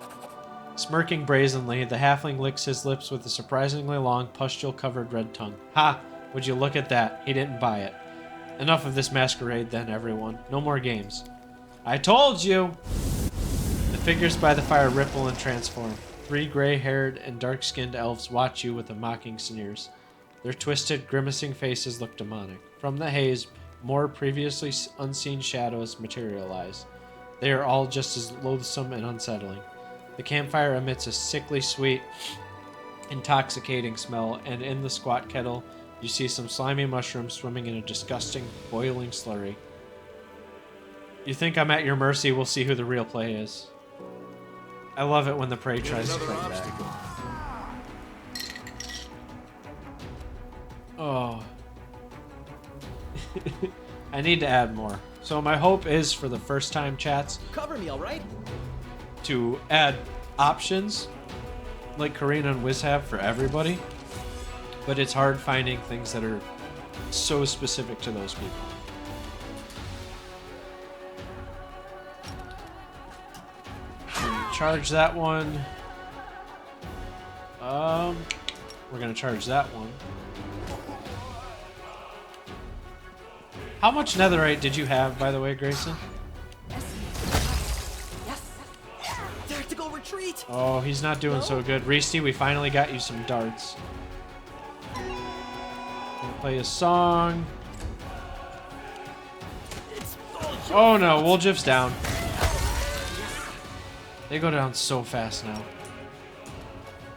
Smirking brazenly, the halfling licks his lips with a surprisingly long, pustule-covered red tongue. Ha! Would you look at that? He didn't buy it. Enough of this masquerade, then, everyone. No more games. I told you! The figures by the fire ripple and transform. 3 gray-haired and dark-skinned elves watch you with a mocking sneers. Their twisted, grimacing faces look demonic. From the haze, more previously unseen shadows materialize. They are all just as loathsome and unsettling. The campfire emits a sickly sweet, intoxicating smell, and in the squat kettle, you see some slimy mushrooms swimming in a disgusting, boiling slurry. You think I'm at your mercy, we'll see who the real play is. I love it when the prey tries to fight back. Oh. I need to add more. So my hope is for the first time chats Cover me, all right? to add options like Karina and Wiz have for everybody. But it's hard finding things that are so specific to those people. Charge that one. We're gonna charge that one. How much netherite did you have, by the way, Grayson? Tactical retreat. Oh, he's not doing so good. Reesty, we finally got you some darts. Gonna play a song. Oh no, Woljif's down. They go down so fast now.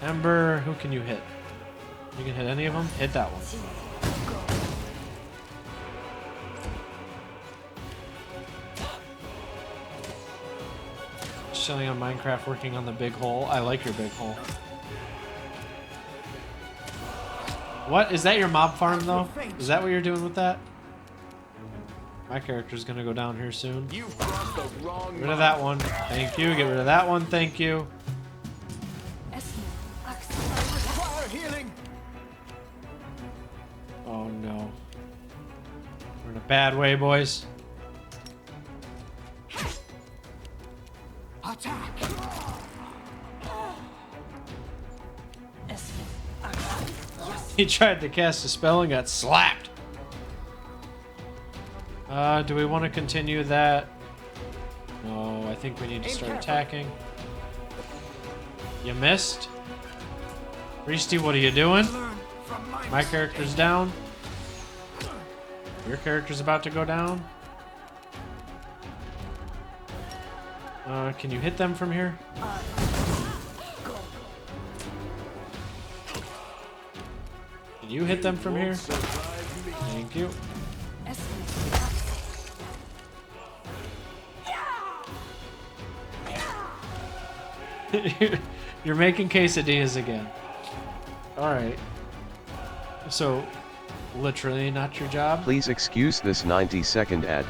Ember, who can you hit? You can hit any of them? Hit that one. Chilling on Minecraft, working on the big hole. I like your big hole. What? Is that your mob farm, though? Is that what you're doing with that? My character's gonna go down here soon. You brought the wrong Get rid of that one. Thank you. Get rid of that one. Thank you. Fire healing. Oh, no. We're in a bad way, boys. Attack. He tried to cast a spell and got slapped. Do we want to continue that? No, I think we need to start attacking. You missed? Reesty, what are you doing? My character's down. Your character's about to go down. Can you hit them from here? Can you hit them from here? Thank you. You're making quesadillas again. Alright. So, literally not your job? Please excuse this 90-second ad.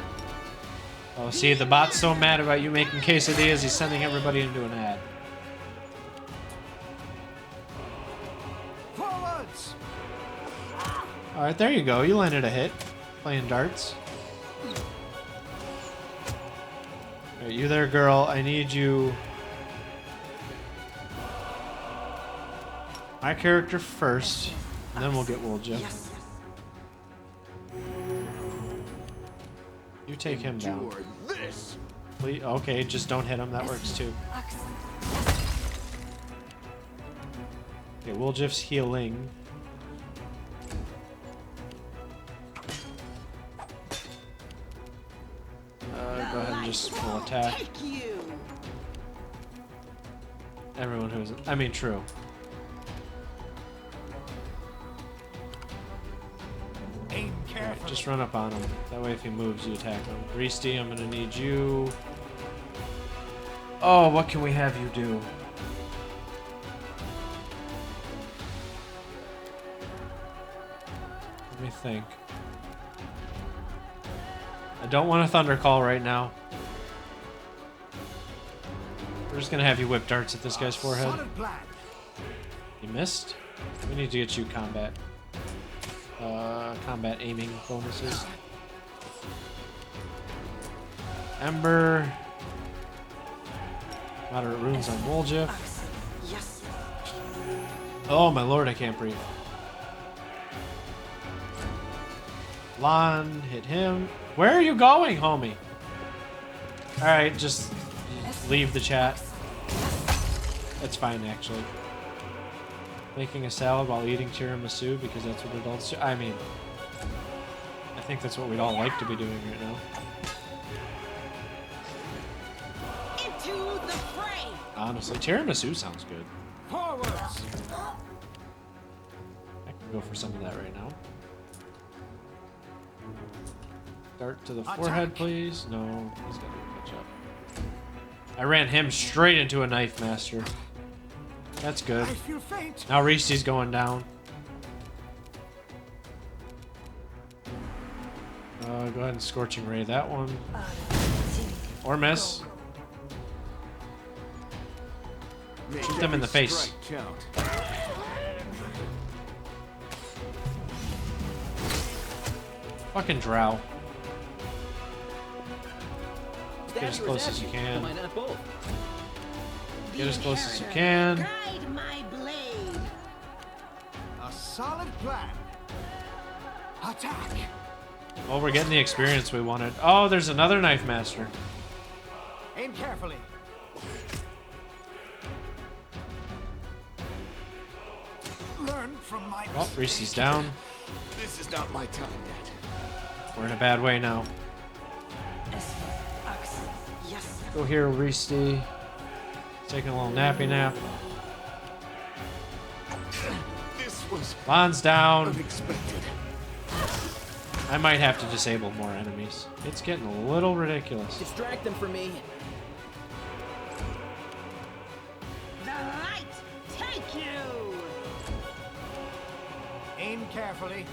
Oh, see, the bot's so mad about you making quesadillas, he's sending everybody into an ad. Alright, there you go. You landed a hit. Playing darts. Alright, you there, girl. I need you. My character first, and then we'll get Wooljeff. You take him down. This. Please, okay, just don't hit him. That works too. Okay, Wooljeff's healing. Go ahead and just full attack. Everyone who's... I mean, true. Alright, just run up on him. That way if he moves, you attack him. Reesty, I'm gonna need you... Oh, what can we have you do? Let me think. I don't want a Thunder Call right now. We're just gonna have you whip darts at this guy's forehead. You missed? We need to get you combat. Combat aiming bonuses. Ember. Moderate runes on Wooljeff. Oh my lord, I can't breathe. Lon, hit him. Where are you going, homie? Alright, just leave the chat. That's fine, actually. Making a salad while eating tiramisu because that's what adults do. I mean, I think that's what we'd all like to be doing right now. Into the fray. Honestly, tiramisu sounds good. Forwards. I can go for some of that right now. Dart to the forehead, please. No, he's got to catch up. I ran him straight into a knife master. That's good. I feel faint. Now Reese's going down. Go ahead and Scorching Ray that one. Or miss. Shoot them in the face. Fucking drow. Get as close as you can. Get as close as you can. Guide my blade. A solid plan. Attack. Well, we're getting the experience we wanted. Oh, there's another Knife Master. Aim carefully. Learn from my Oh, Reese's down. This is not my time yet. We're in a bad way now. Go here, Reese. Taking a little nappy nap. This was Lon's down. unexpected. I might have to disable more enemies. It's getting a little ridiculous. Distract them from me. The light take you. aim carefully.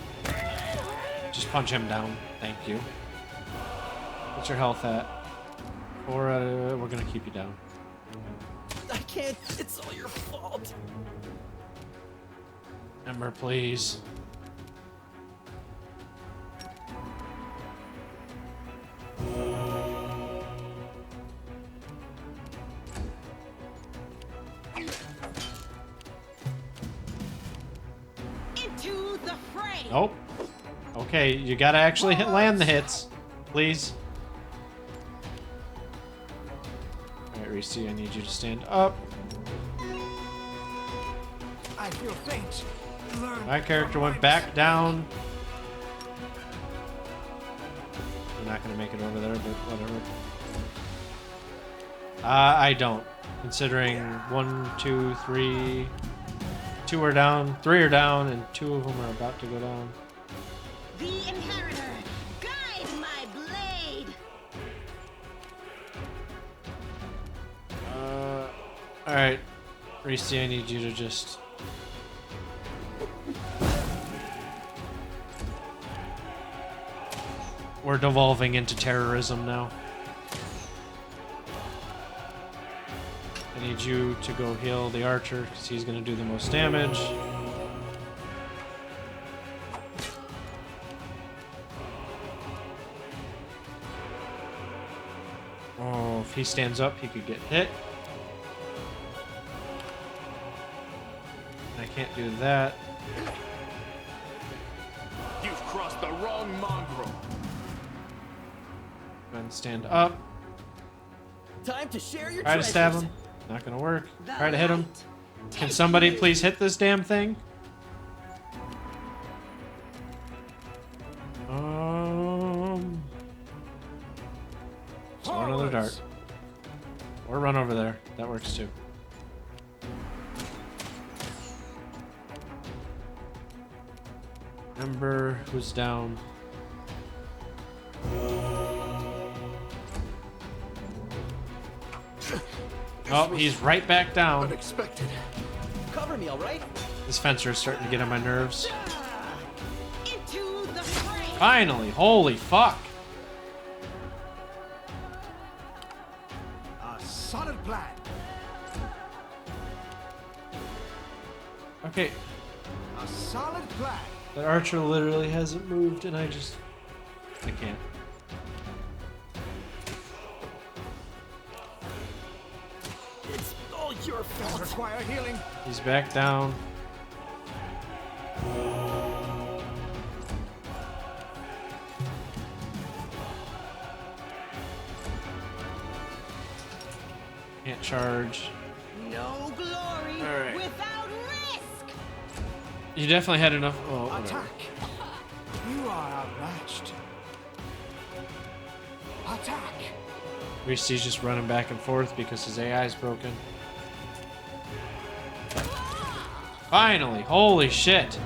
Just punch him down. Thank you. What's your health at? Or we're gonna keep you down. I can't. It's all your fault. Ember, please. Into the fray. Nope. Okay, you gotta actually land the hits. Please. Alright, Reese, I need you to stand up. I feel faint. Learn My character from went my back down. I'm not gonna make it over there, but whatever. I don't. Considering 1, 2, 3... 2 are down, 3 are down, and 2 of them are about to go down. The inheritor, guide my blade. Alright. Reese, I need you to just... We're devolving into terrorism now. I need you to go heal the archer, because he's going to do the most damage. Oh, if he stands up, he could get hit. I can't do that. You've crossed the wrong mongrel. Go ahead and stand up. Time to share your Try to stab treasures. him. Not gonna work. The Try to hit him. light. Can somebody please hit this damn thing? Throw another dart. Or run over there. That works too. Remember who's down. Oh, he's right back down. Unexpected. Cover me, all right? This fencer is starting to get on my nerves. Into the fray. Finally, holy fuck. A solid plan. Okay, A solid plan. that archer literally hasn't moved and I can't. It's all your fault. Require healing. He's back down. Can't charge. No glory All right. without risk. You definitely had enough. Oh, whatever. Attack. You are outmatched. Attack. Reese's just running back and forth because his AI is broken. Finally, holy shit.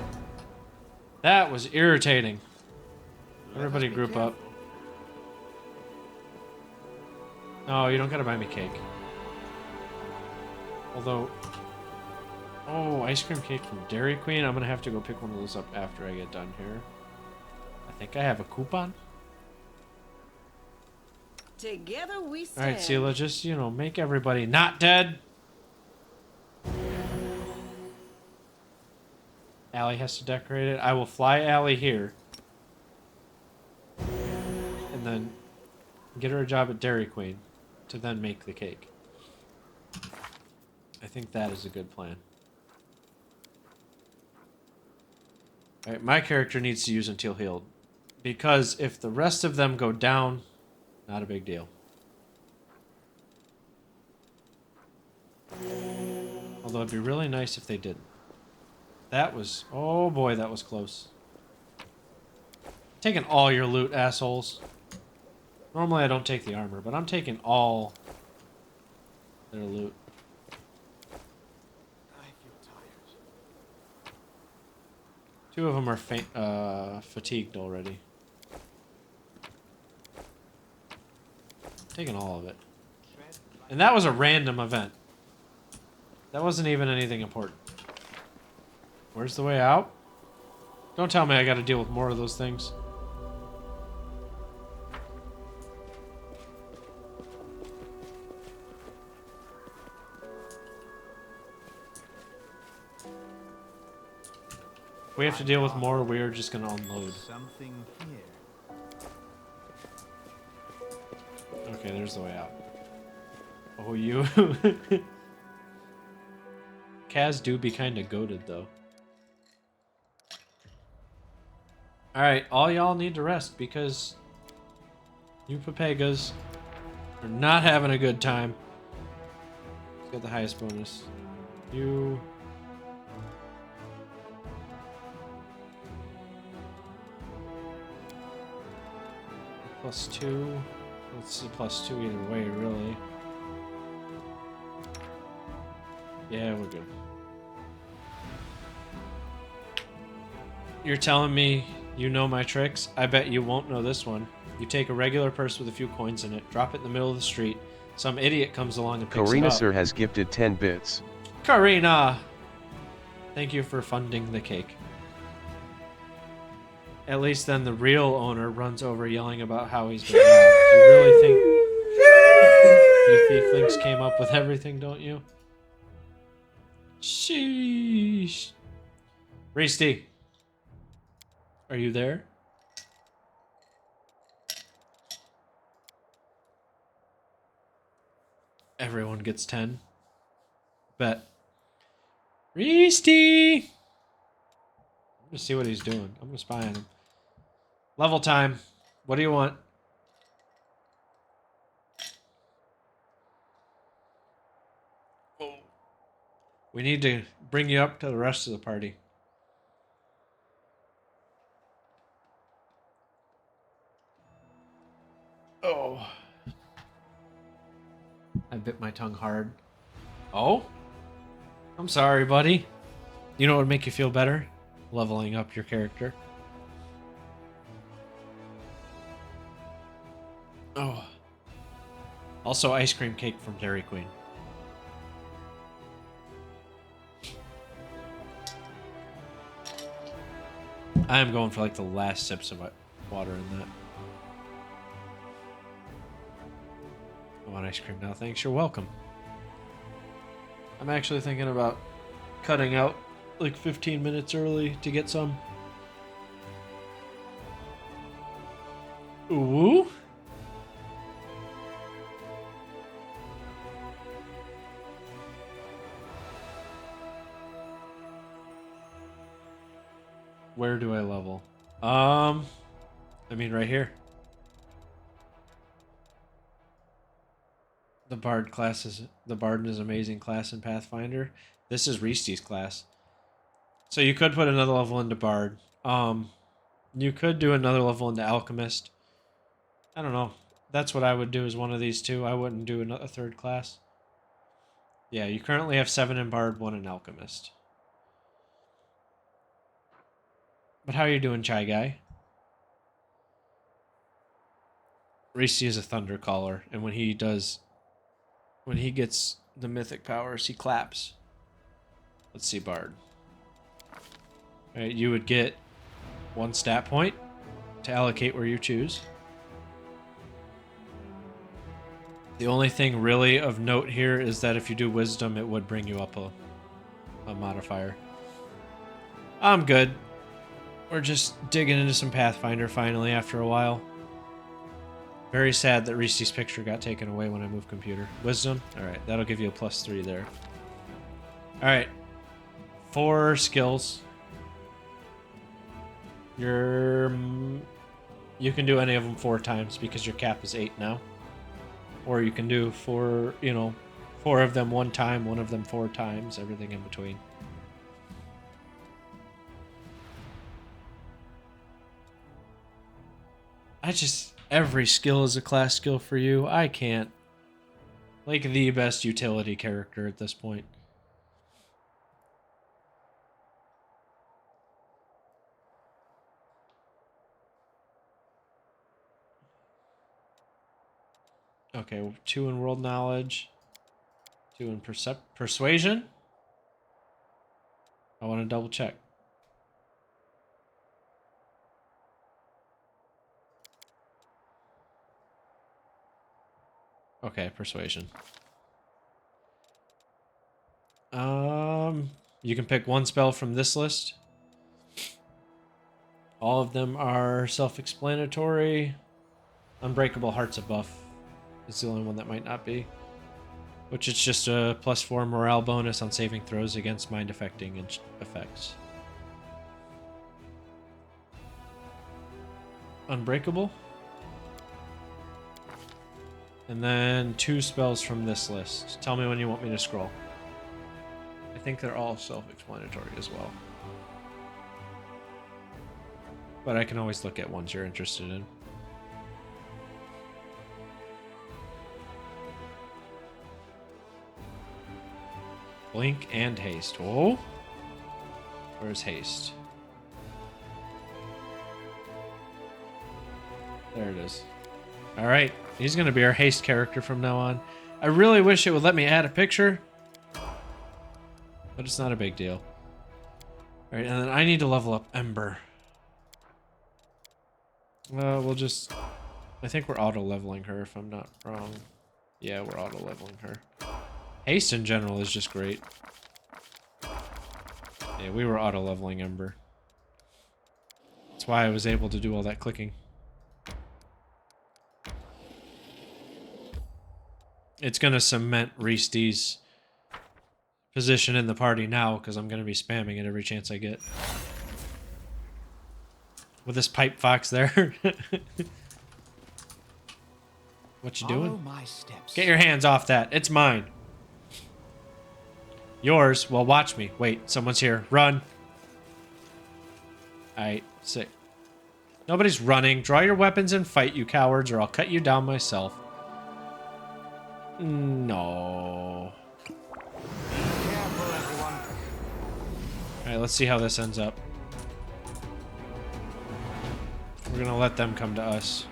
That was irritating. Everybody group up. No, you don't gotta buy me cake. Although, oh, ice cream cake from Dairy Queen. I'm gonna have to go pick one of those up after I get done here. I think I have a coupon. Together we stand. Alright, Sela, just, you know, make everybody not dead. Allie has to decorate it. I will fly Allie here. And then get her a job at Dairy Queen to then make the cake. I think that is a good plan. Alright, my character needs to use Until Healed. Because if the rest of them go down, not a big deal. Although it'd be really nice if they didn't. That was... Oh boy, that was close. Taking all your loot, assholes. Normally I don't take the armor, but I'm taking all their loot. I feel tired. Two of them are fatigued already. Taking all of it. And that was a random event. That wasn't even anything important. Where's the way out? Don't tell me I gotta deal with more of those things. If we have to deal with more, we're just gonna unload. Something here. Okay, there's the way out. Oh, you... Kaz do be kinda goated, though. Alright, all y'all need to rest, because... you Papegas are not having a good time. Let's get the highest bonus. You... +2. Let's see, +2 either way, really. Yeah, we're good. You're telling me you know my tricks? I bet you won't know this one. You take a regular purse with a few coins in it, drop it in the middle of the street. Some idiot comes along and picks Karina it up. Sir has gifted 10 bits. Karina! Thank you for funding the cake. At least then the real owner runs over yelling about how he's been robbed. You really think you thieflings came up with everything, don't you? Sheesh. Reese, are you there? Everyone gets 10. Bet. Reesty! I'm gonna see what he's doing. I'm gonna spy on him. Level time. What do you want? Oh. We need to bring you up to the rest of the party. Oh. I bit my tongue hard. Oh? I'm sorry, buddy. You know what would make you feel better? Leveling up your character. Oh. Also, ice cream cake from Dairy Queen. I am going for like the last sips of water in that. I want ice cream now, thanks. You're welcome. I'm actually thinking about cutting out like 15 minutes early to get some. Ooh. Where do I level? I mean right here. The Bard is an amazing class in Pathfinder. This is Reesty's class. So you could put another level into Bard. You could do another level into Alchemist. I don't know. That's what I would do, is one of these two. I wouldn't do a third class. Yeah, you currently have 7 in Bard, 1 in Alchemist. But how are you doing, Chai Guy? Reesty is a Thunder Caller, and when he gets the mythic powers, he claps. Let's see, Bard. Alright, you would get 1 stat point to allocate where you choose. The only thing really of note here is that if you do Wisdom, it would bring you up a modifier. I'm good. We're just digging into some Pathfinder finally after a while. Very sad that Reese's picture got taken away when I moved computer. Wisdom? Alright, that'll give you a +3 there. Alright. 4 skills. You can do any of them 4 times because your cap is 8 now. Or you can do 4 of them 1 time, 1 of them 4 times, everything in between. Every skill is a class skill for you. I can't. Like the best utility character at this point. Okay, 2 in world knowledge. 2 in persuasion. I want to double check. Okay, persuasion. You can pick 1 spell from this list. All of them are self-explanatory. Unbreakable Heart's a buff. It's the only one that might not be. Which is just a +4 morale bonus on saving throws against mind-affecting effects. Unbreakable. And then 2 spells from this list. Tell me when you want me to scroll. I think they're all self-explanatory as well. But I can always look at ones you're interested in. Blink and haste. Oh! Where's haste? There it is. Alright, he's going to be our haste character from now on. I really wish it would let me add a picture. But it's not a big deal. Alright, and then I need to level up Ember. We'll just... I think we're auto-leveling her if I'm not wrong. Yeah, we're auto-leveling her. Haste in general is just great. Yeah, we were auto-leveling Ember. That's why I was able to do all that clicking. It's gonna cement Reese D's position in the party now because I'm gonna be spamming it every chance I get. With this pipe fox there. What you Follow doing? my steps. Get your hands off that. It's mine. Yours. Well, watch me. Wait, someone's here. Run. Alright, sick. Nobody's running. Draw your weapons and fight, you cowards, or I'll cut you down myself. No. Careful, everyone. Alright, let's see how this ends up. We're gonna let them come to us.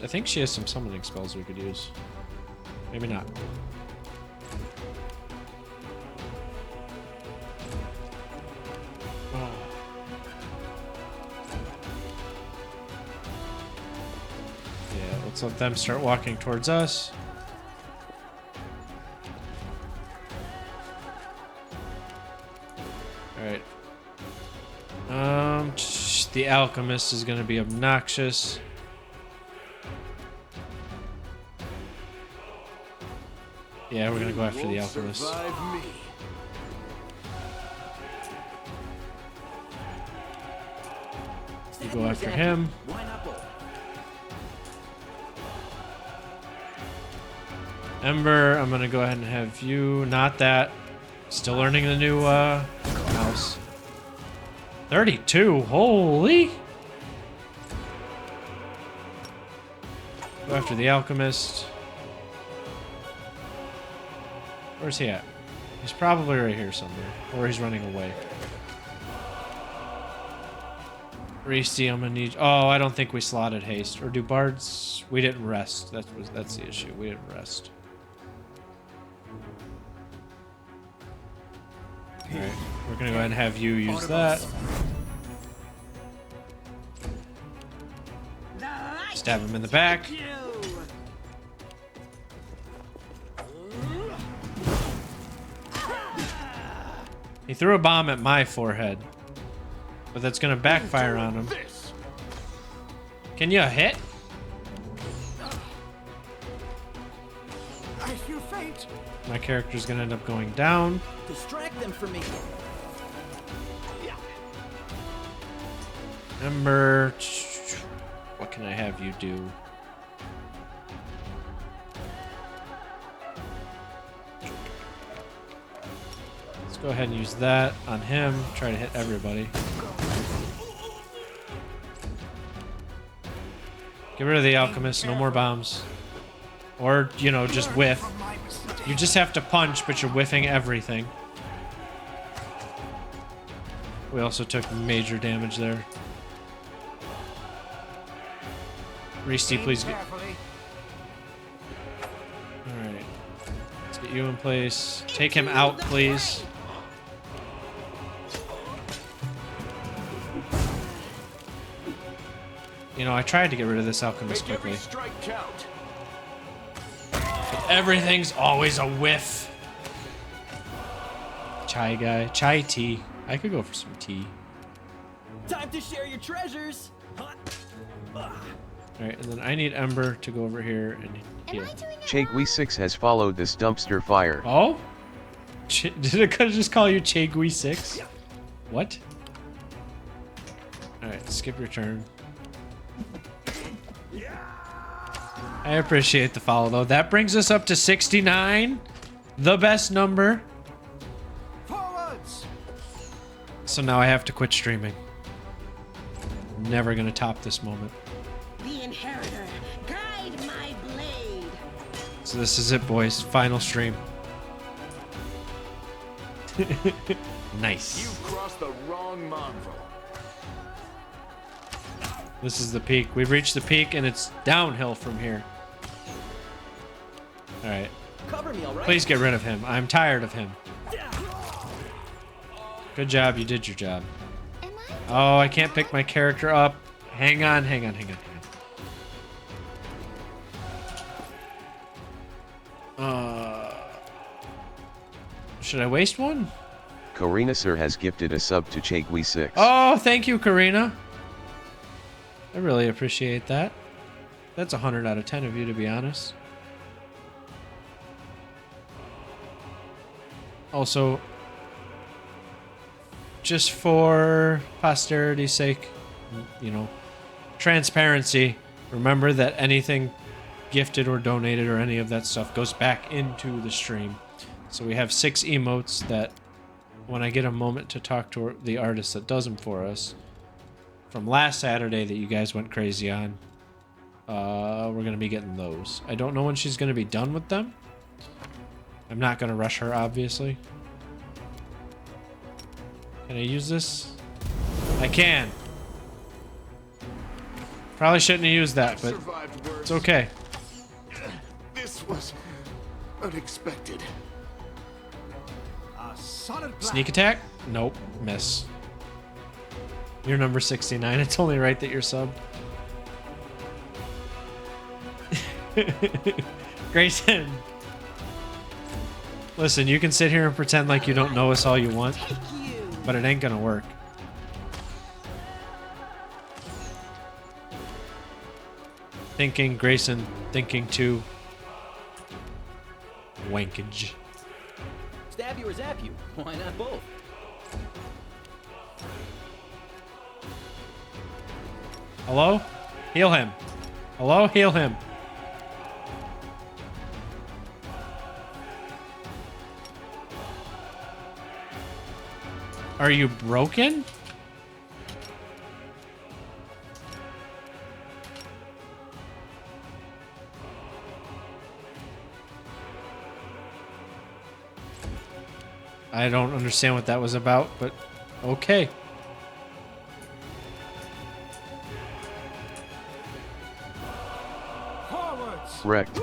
I think she has some summoning spells we could use. Maybe not. Oh. Yeah, let's let them start walking towards us. Alright. The alchemist is gonna be obnoxious. Yeah, we're gonna go after the alchemist. Survive me. You go after him. Ember, I'm gonna go ahead and have you. Not that. Still learning the new mouse. 32. Holy. Go after the alchemist. Where's he at? He's probably right here somewhere. Or he's running away. Reese, I'm gonna need. Oh, I don't think we slotted haste. Or do bards? We didn't rest. That's the issue. We didn't rest. Alright, we're gonna go ahead and have you use that. Stab him in the back. He threw a bomb at my forehead. But that's gonna backfire on him. Can you hit? I feel faint. My character's gonna end up going down. Distract them from me. Ember, what can I have you do? Let's go ahead and use that on him. Try to hit everybody. Get rid of the alchemist. No more bombs. Or, you know, just whiff. You just have to punch, but you're whiffing everything. We also took major damage there. Reese, please get... Alright. Let's get you in place. Take him out, please. You know, I tried to get rid of this alchemist quickly. But everything's always a whiff. Chai guy. Chai tea. I could go for some tea. Time to share your treasures. Alright, and then I need Ember to go over here and heal. Chegui6 has followed this dumpster fire. Oh? Did it just call you Chegui6? What? Alright, skip your turn. I appreciate the follow, though. That brings us up to 69. The best number. Forwards. So now I have to quit streaming. Never gonna top this moment. The inheritor, guide my blade. So this is it, boys. Final stream. Nice. You crossed the wrong mongrel. This is the peak. We've reached the peak, and it's downhill from here. All right. Cover me, all right? Please get rid of him. I'm tired of him. Good job. You did your job. Oh, I can't pick my character up. Hang on, hang on, hang on, hang on. Should I waste one? Karina Sir has gifted a sub to Chegui6. Oh, thank you, Karina. I really appreciate that. That's 100 out of 10 of you, to be honest. Also, just for posterity's sake, you know, transparency, remember that anything gifted or donated or any of that stuff goes back into the stream. So we have 6 emotes that when I get a moment to talk to the artist that does them for us from last Saturday that you guys went crazy on, we're going to be getting those. I don't know when she's going to be done with them. I'm not going to rush her, obviously. Can I use this? I can. Probably shouldn't have used that, but it's okay. This was unexpected. A solid plan. Sneak attack? Nope. Miss. You're number 69. It's only right that you're subbed. Grayson. Listen, you can sit here and pretend like you don't know us all you want, but it ain't gonna work. Thinking, Grayson, thinking too. Wankage. Stab you or zap you? Why not both? Hello? Heal him. Hello? Heal him. Are you broken? I don't understand what that was about, but okay. Forwards. Wrecked.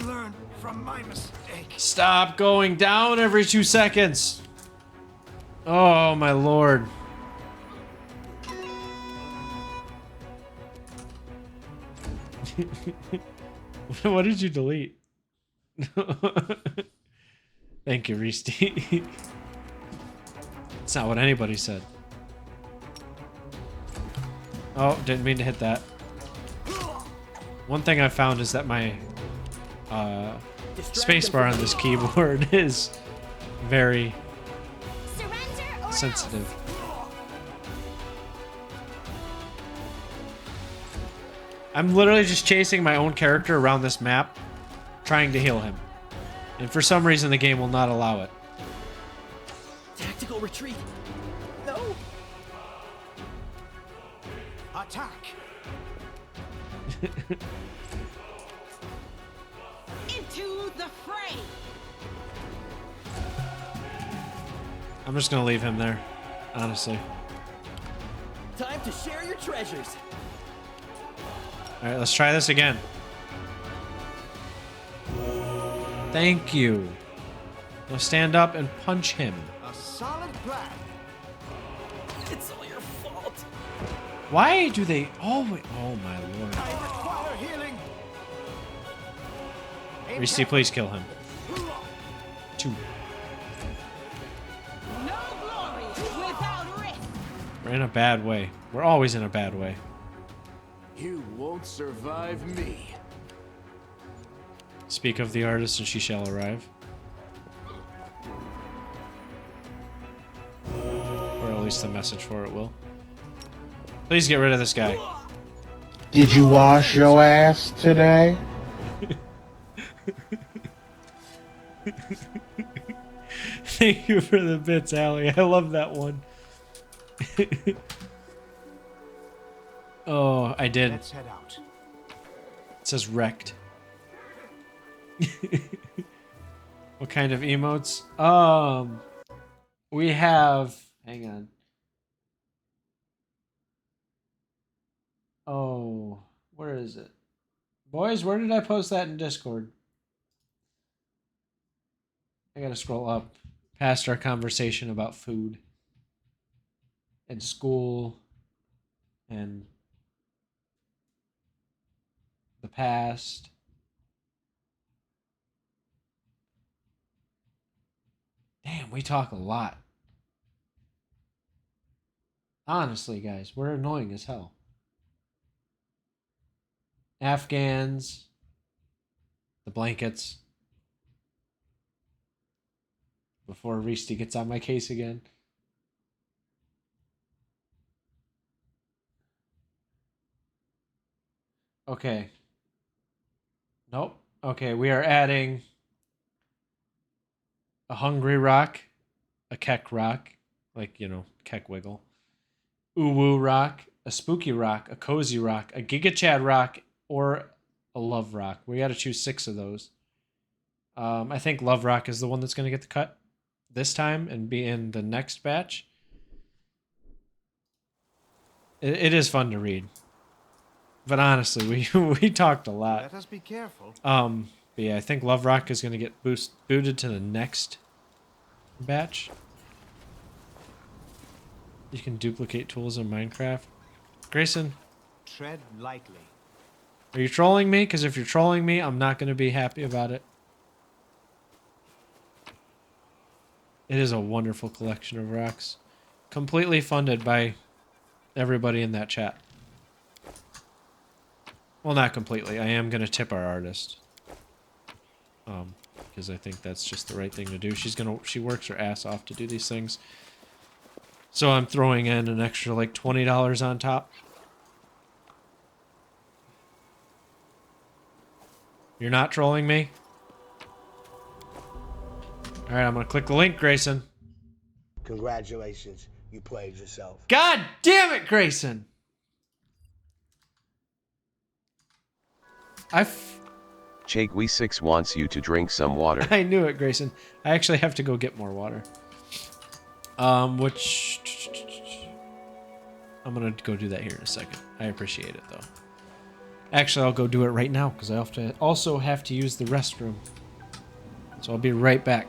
Learn from my mistake. Stop going down every 2 seconds. Oh, my lord. What did you delete? Thank you, Reese. It's not what anybody said. Oh, didn't mean to hit that. One thing I found is that my spacebar on this keyboard is very sensitive. I'm literally just chasing my own character around this map, trying to heal him. And for some reason, the game will not allow it. Tactical retreat. No. Attack. Into the fray. I'm just gonna leave him there, honestly. Time to share your treasures. All right, let's try this again. Thank you. Now stand up and punch him. A solid plan. It's all your fault. Why do they always... Oh, my lord. I require healing. Reese, please kill him. 2. No glory without risk. We're in a bad way. We're always in a bad way. You won't survive me. Speak of the artist and she shall arrive. Or at least the message for it will. Please get rid of this guy. Did you wash your ass today? Thank you for the bits, Allie. I love that one. Oh, I did. Let's head out. It says wrecked. What kind of emotes? We have... Hang on. Oh, where is it? Boys, where did I post that in Discord? I gotta scroll up past our conversation about food and school and the past. Damn, we talk a lot. Honestly, guys, we're annoying as hell. Afghans. The blankets. Before Reesty gets on my case again. Okay. Nope. Okay, we are adding a hungry rock, a keck rock, like, you know, keck wiggle, uwu rock, a spooky rock, a cozy rock, a giga chad rock, or a love rock. We got to choose 6 of those. I think love rock is the one that's going to get the cut this time and be in the next batch. It is fun to read, but honestly, we talked a lot. Let us be careful. But yeah, I think love rock is going to get booted to the next batch. You can duplicate tools in Minecraft. Grayson, Tread lightly. are you trolling me? Because if you're trolling me, I'm not going to be happy about it. It is a wonderful collection of rocks. Completely funded by everybody in that chat. Well, not completely. I am going to tip our artist. Because I think that's just the right thing to do. She works her ass off to do these things. So I'm throwing in an extra like $20 on top. You're not trolling me? Alright, I'm gonna click the link, Grayson. Congratulations, you played yourself. God damn it, Grayson! Jake We6 wants you to drink some water. I knew it, Grayson. I actually have to go get more water. Which... I'm gonna go do that here in a second. I appreciate it, though. Actually, I'll go do it right now, because I also have to use the restroom. So I'll be right back.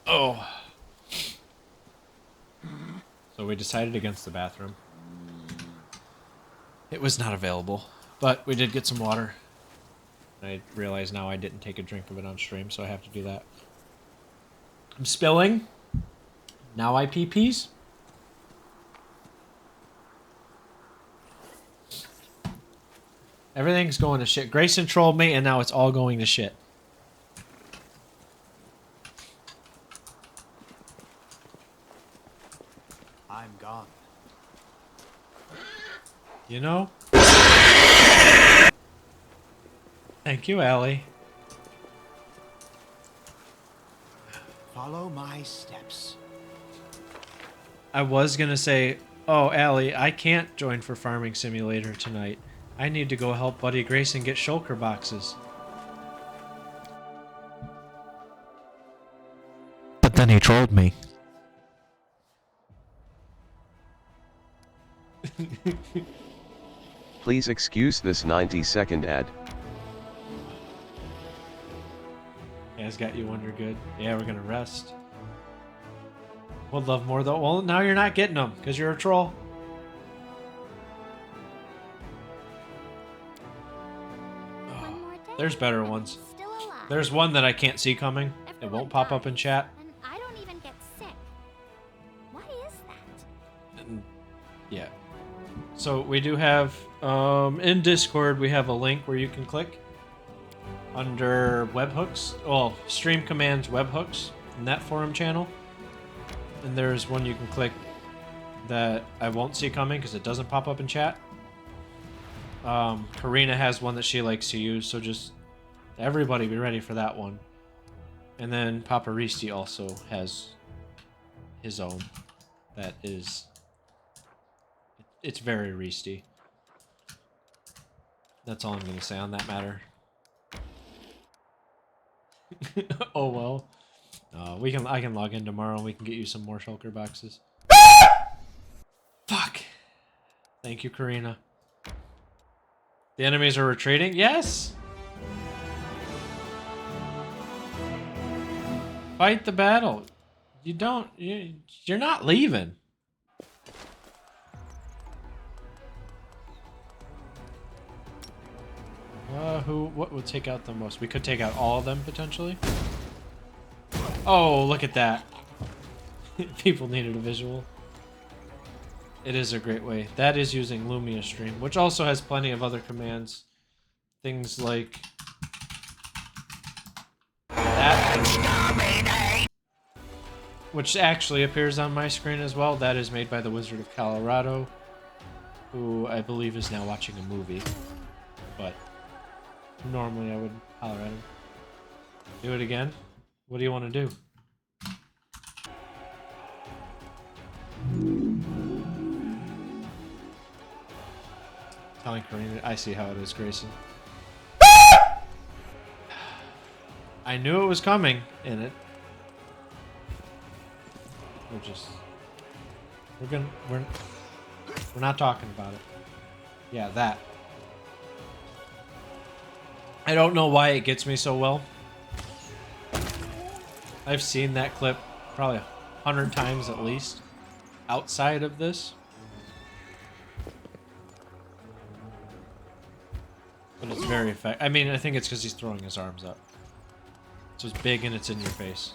Oh. So we decided against the bathroom. It was not available, but we did get some water. I realize now I didn't take a drink of it on stream, so I have to do that. I'm spilling. Now I pee-pees. Everything's going to shit. Grayson trolled me, and now it's all going to shit. I'm gone. You know? Thank you, Allie. Follow my steps. I was gonna say, oh, Allie, I can't join for Farming Simulator tonight. I need to go help Buddy Grayson get shulker boxes. But then he trolled me. Please excuse this 90-second ad. Has got you under good. Yeah, we're gonna rest. Would love more though. Well, now you're not getting them because you're a troll. Oh, there's better ones. Still alive. There's one that I can't see coming. It won't pop up in chat. And I don't even get sick. What is that? And yeah. So we do have, in Discord, we have a link where you can click under webhooks. Well, Stream Commands webhooks in that forum channel. And there's one you can click that I won't see coming because it doesn't pop up in chat. Karina has one that she likes to use, so just everybody be ready for that one. And then Papa Risti also has his own. That is... It's very Risti. That's all I'm going to say on that matter. Oh well. I can log in tomorrow and we can get you some more shulker boxes. Fuck. Thank you, Karina. The enemies are retreating? Yes! Fight the battle. You're not leaving. What would take out the most? We could take out all of them, potentially. Oh, look at that. People needed a visual. It is a great way. That is using Lumia Stream, which also has plenty of other commands. Things like... that. Which actually appears on my screen as well. That is made by the Wizard of Colorado, who I believe is now watching a movie. But... normally I would holler at him. Do it again? What do you want to do? Telling Karina, I see how it is, Grayson. I knew it was coming in it. We're not talking about it. Yeah, that. I don't know why it gets me so well. I've seen that clip probably 100 times at least outside of this. But it's very effective. I mean, I think it's because he's throwing his arms up. So it's big and it's in your face.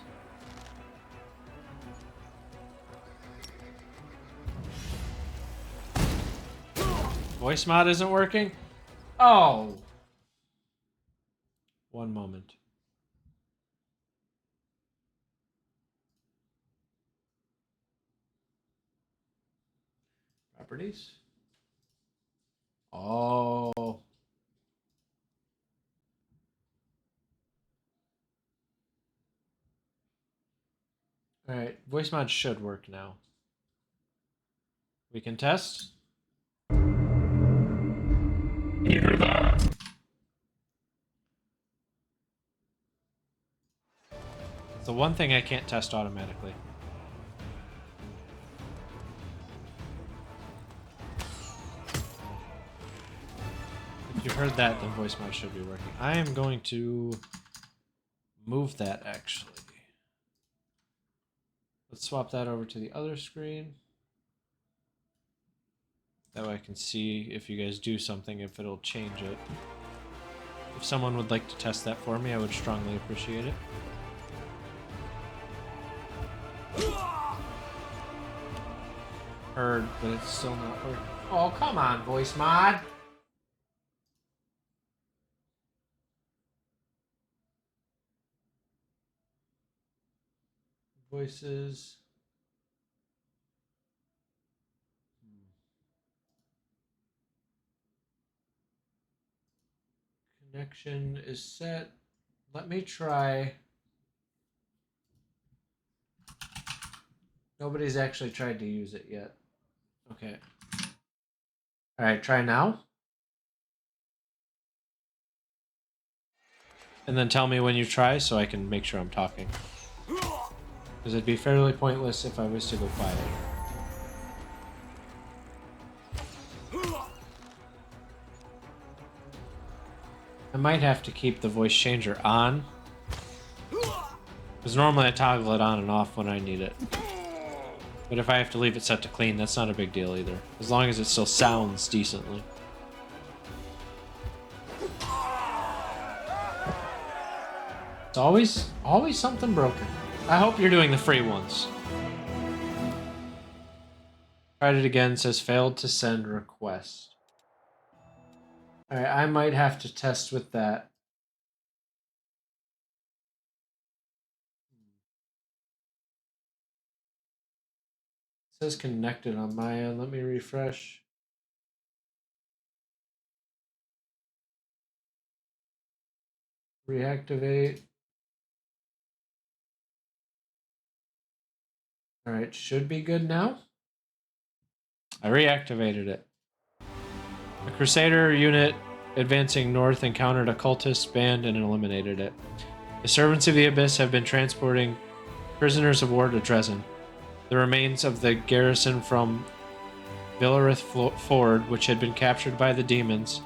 Voice mod isn't working? Oh! One moment. Properties? Oh. Alright, voice mod should work now. We can test. Hear that? It's the one thing I can't test automatically. If you heard that, then voice mod should be working. I am going to move that actually. Let's swap that over to the other screen. That way I can see if you guys do something, if it'll change it. If someone would like to test that for me, I would strongly appreciate it. Heard, but it's still not working. Oh, come on, voice mod. Voices. Connection is set. Let me try. Nobody's actually tried to use it yet. Okay. All right, try now. And then tell me when you try so I can make sure I'm talking. Because it'd be fairly pointless if I was to go quiet. I might have to keep the voice changer on. Because normally I toggle it on and off when I need it. But if I have to leave it set to clean, that's not a big deal either. As long as it still sounds decently. It's always something broken. I hope you're doing the free ones. Tried it again, says failed to send request. Alright, I might have to test with that. It says connected on my end. Let me refresh. Reactivate. Alright, should be good now. I reactivated it. A Crusader unit advancing north encountered a cultist band and eliminated it. The servants of the Abyss have been transporting prisoners of war to Dresden. The remains of the garrison from Villarith Ford, which had been captured by the demons.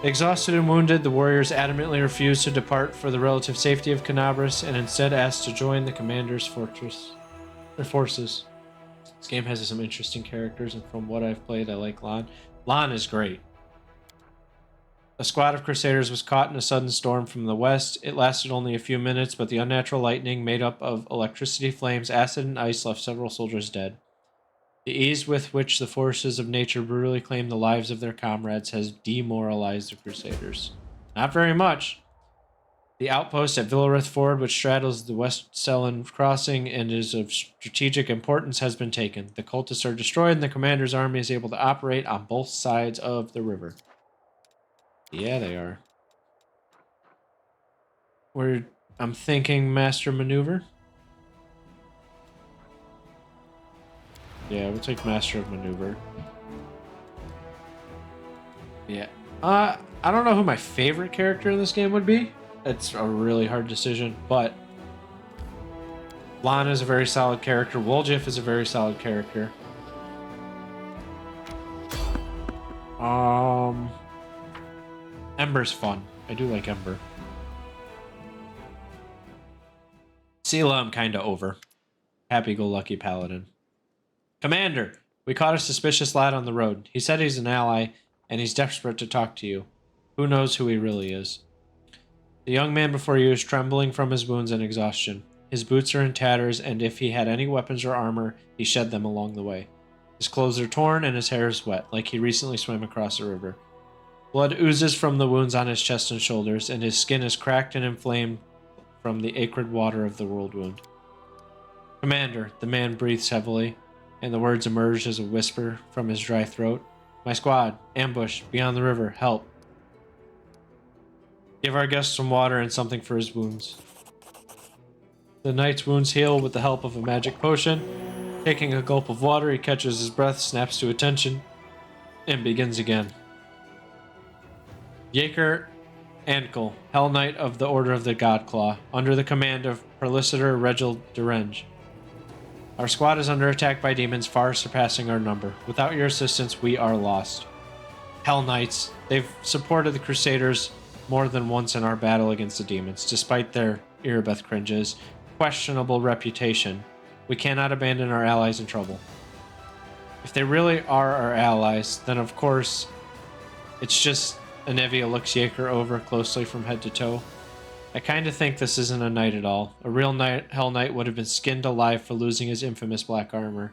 Exhausted and wounded, the warriors adamantly refused to depart for the relative safety of Canabras and instead asked to join the commander's forces. This game has some interesting characters, and from what I've played, I like Lon. Lon is great. A squad of Crusaders was caught in a sudden storm from the west. It lasted only a few minutes, but the unnatural lightning, made up of electricity, flames, acid, and ice, left several soldiers dead. The ease with which the forces of nature brutally claimed the lives of their comrades has demoralized the Crusaders. Not very much. The outpost at Villarith Ford, which straddles the West Selen crossing and is of strategic importance, has been taken. The cultists are destroyed, and the commander's army is able to operate on both sides of the river. Yeah, they are. I'm thinking Master Maneuver. Yeah, we'll take Master of Maneuver. Yeah. I don't know who my favorite character in this game would be. It's a really hard decision, but Lana is a very solid character. Woljif is a very solid character. Ember's fun. I do like Ember. Sela, I'm kind of over. Happy-go-lucky paladin. Commander, we caught a suspicious lad on the road. He said he's an ally, and he's desperate to talk to you. Who knows who he really is? The young man before you is trembling from his wounds and exhaustion. His boots are in tatters, and if he had any weapons or armor, he shed them along the way. His clothes are torn, and his hair is wet, like he recently swam across a river. Blood oozes from the wounds on his chest and shoulders, and his skin is cracked and inflamed from the acrid water of the world wound. Commander, the man breathes heavily, and the words emerge as a whisper from his dry throat. My squad, ambush, beyond the river, help. Give our guest some water and something for his wounds. The knight's wounds heal with the help of a magic potion. Taking a gulp of water, he catches his breath, snaps to attention, and begins again. Yaker Ankel, Hell Knight of the Order of the Godclaw, under the command of Perlicitor Regil Derenge. Our squad is under attack by demons far surpassing our number. Without your assistance, we are lost. Hell Knights, they've supported the Crusaders more than once in our battle against the demons, despite their Erebeth cringes, questionable reputation. We cannot abandon our allies in trouble. If they really are our allies, then of course, it's just Anevia looks Yaker over closely from head to toe. I kind of think this isn't a knight at all. A real Hell Knight would have been skinned alive for losing his infamous black armor.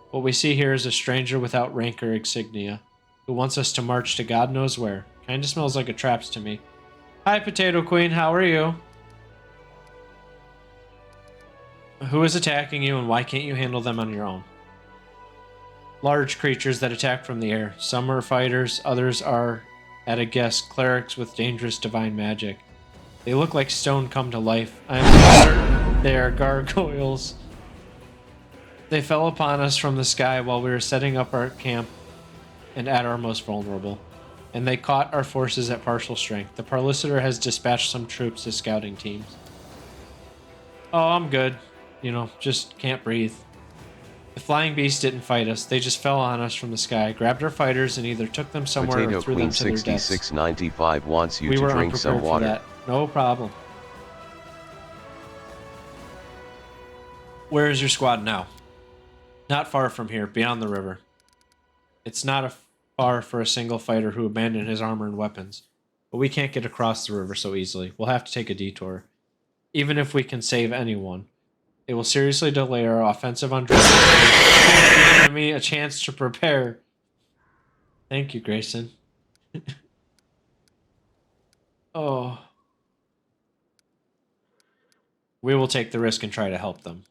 What we see here is a stranger without rank or insignia, who wants us to march to God knows where. Kinda smells like a traps to me. Hi, Potato Queen, how are you? Who is attacking you, and why can't you handle them on your own? Large creatures that attack from the air. Some are fighters, others are, at a guess, clerics with dangerous divine magic. They look like stone come to life. I am certain they are gargoyles. They fell upon us from the sky while we were setting up our camp and at our most vulnerable. And they caught our forces at partial strength. The Perlicitor has dispatched some troops as scouting teams. Oh, I'm good. Just can't breathe. The flying beasts didn't fight us. They just fell on us from the sky, grabbed our fighters, and either took them somewhere Potato or threw Queen them to their deaths. 6695 wants you We to were drink some unprepared for water. that. No problem. Where is your squad now? Not far from here, beyond the river. It's not far for a single fighter who abandoned his armor and weapons. But we can't get across the river so easily. We'll have to take a detour. Even if we can save anyone, it will seriously delay our offensive on Dragon. Give the enemy a chance to prepare. Thank you, Grayson. Oh. We will take the risk and try to help them.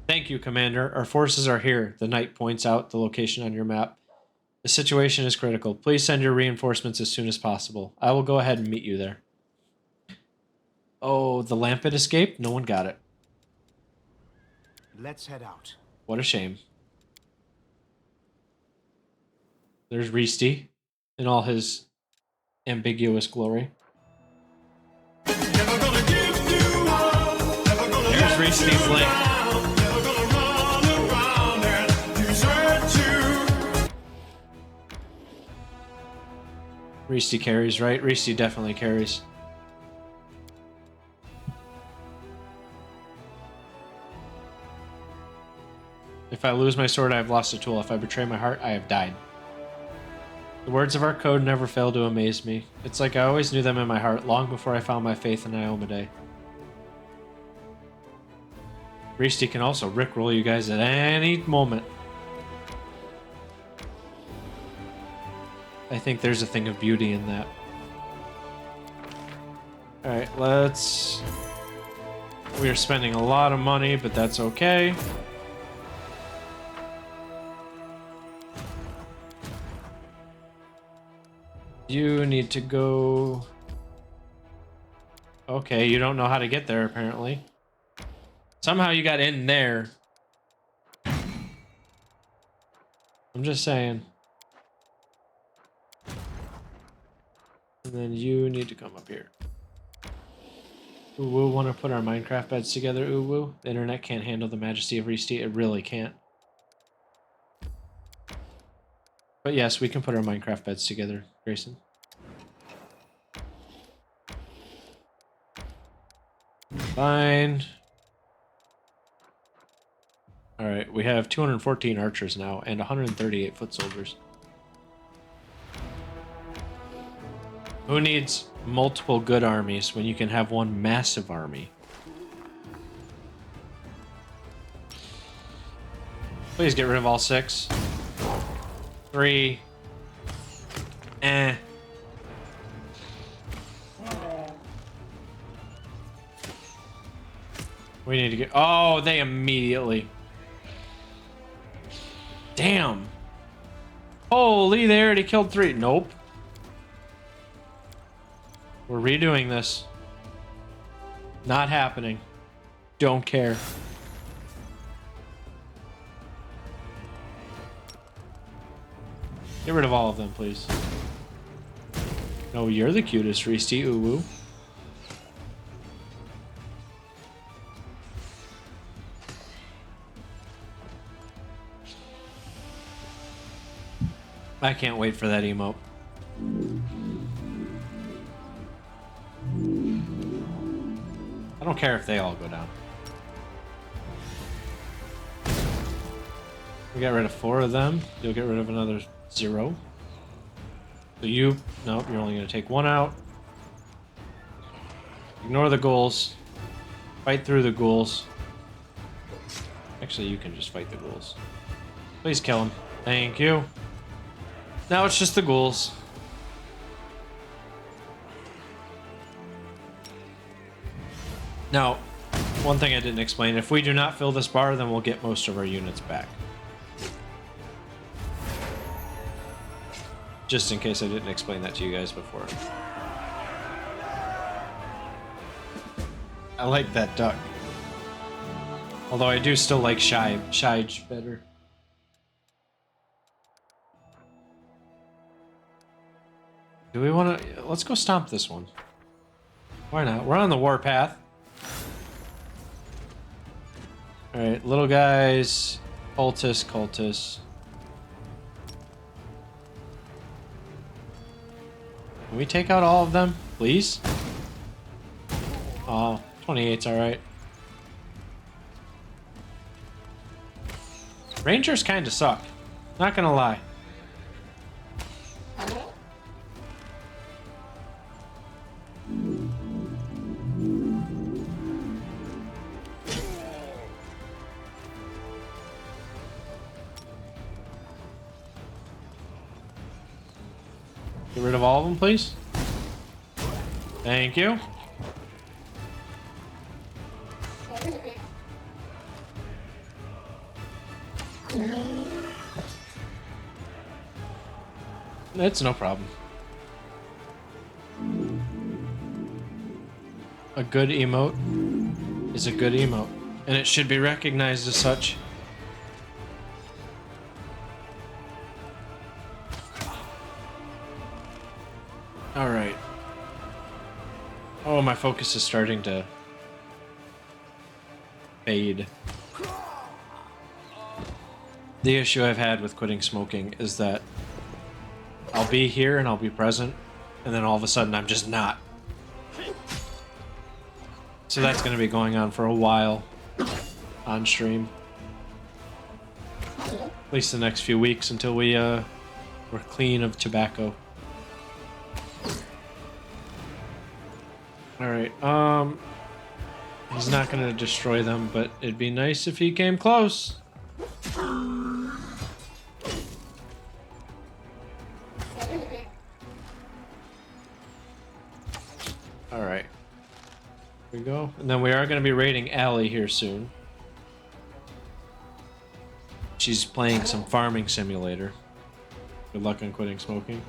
Thank you, Commander. Our forces are here. The knight points out the location on your map. The situation is critical. Please send your reinforcements as soon as possible. I will go ahead and meet you there. Oh, the Lampet escaped? No one got it. Let's head out. What a shame. There's Reesty in all his ambiguous glory. There's Reesty's link. Reesty carries, right? Reesty definitely carries. If I lose my sword, I have lost a tool. If I betray my heart, I have died. The words of our code never fail to amaze me. It's like I always knew them in my heart, long before I found my faith in Iomade. Reesty can also rickroll you guys at any moment. I think there's a thing of beauty in that. Alright, let's... We are spending a lot of money, but that's okay. You need to go... Okay, you don't know how to get there, apparently. Somehow you got in there. I'm just saying. And then you need to come up here. Ooh, want to put our Minecraft beds together, ooh. The internet can't handle the majesty of Reesty. It really can't. But yes, we can put our Minecraft beds together, Grayson. Fine. Alright, we have 214 archers now and 138 foot soldiers. Who needs multiple good armies when you can have one massive army? Please get rid of all 6. 3. We need to get... Oh, they immediately... Damn. Holy, they already killed 3. Nope. We're redoing this. Not happening. Don't care. Get rid of all of them, please. No, you're the cutest, Reesty. Ooh woo. I can't wait for that emote. I don't care if they all go down. We got rid of 4 of them. You'll get rid of another 0. So you... Nope, you're only going to take 1 out. Ignore the ghouls. Fight through the ghouls. Actually, you can just fight the ghouls. Please kill him. Thank you. Now it's just the ghouls. Now, one thing I didn't explain. If we do not fill this bar, then we'll get most of our units back. Just in case I didn't explain that to you guys before. I like that duck. Although I do still like Shige better. Do we want to... Let's go stomp this one. Why not? We're on the warpath. Alright, little guys. Cultists. Can we take out all of them, please? Oh, 28's alright. Rangers kind of suck. Not gonna lie. Get rid of all of them, please. Thank you. It's no problem. A good emote is a good emote, and it should be recognized as such. All right. Oh, my focus is starting to fade. The issue I've had with quitting smoking is that I'll be here and I'll be present, and then all of a sudden I'm just not. So that's going to be going on for a while on stream. At least the next few weeks until we're clean of tobacco. Alright, he's not going to destroy them, but it'd be nice if he came close. Alright. Here we go. And then we are going to be raiding Allie here soon. She's playing some farming simulator. Good luck on quitting smoking.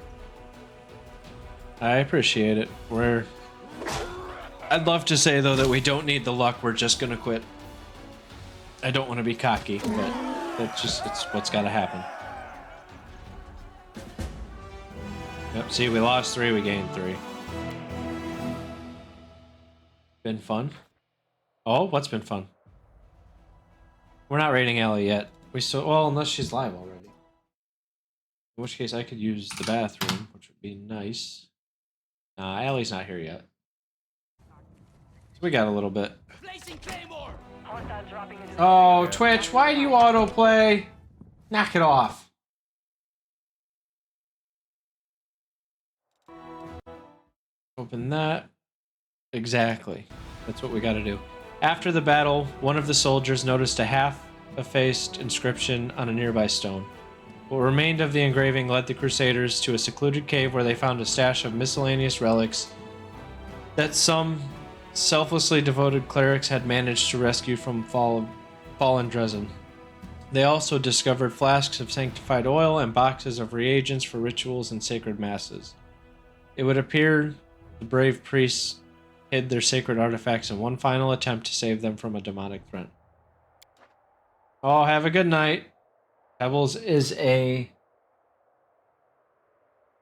I appreciate it. I'd love to say, though, that we don't need the luck. We're just going to quit. I don't want to be cocky, but it's what's got to happen. Yep, see, we lost 3, we gained 3. Been fun. Oh, what's been fun? We're not raiding Allie yet. We still, well, unless she's live already. In which case I could use the bathroom, which would be nice. Nah, Allie's not here yet. So we got a little bit. Oh, Twitch, why do you autoplay? Knock it off. Open that. Exactly. That's what we got to do. After the battle, one of the soldiers noticed a half-effaced inscription on a nearby stone. What remained of the engraving led the Crusaders to a secluded cave where they found a stash of miscellaneous relics that some selflessly devoted clerics had managed to rescue from fallen Dresden. They also discovered flasks of sanctified oil and boxes of reagents for rituals and sacred masses. It would appear the brave priests hid their sacred artifacts in one final attempt to save them from a demonic threat. Oh, have a good night. Pebbles is a...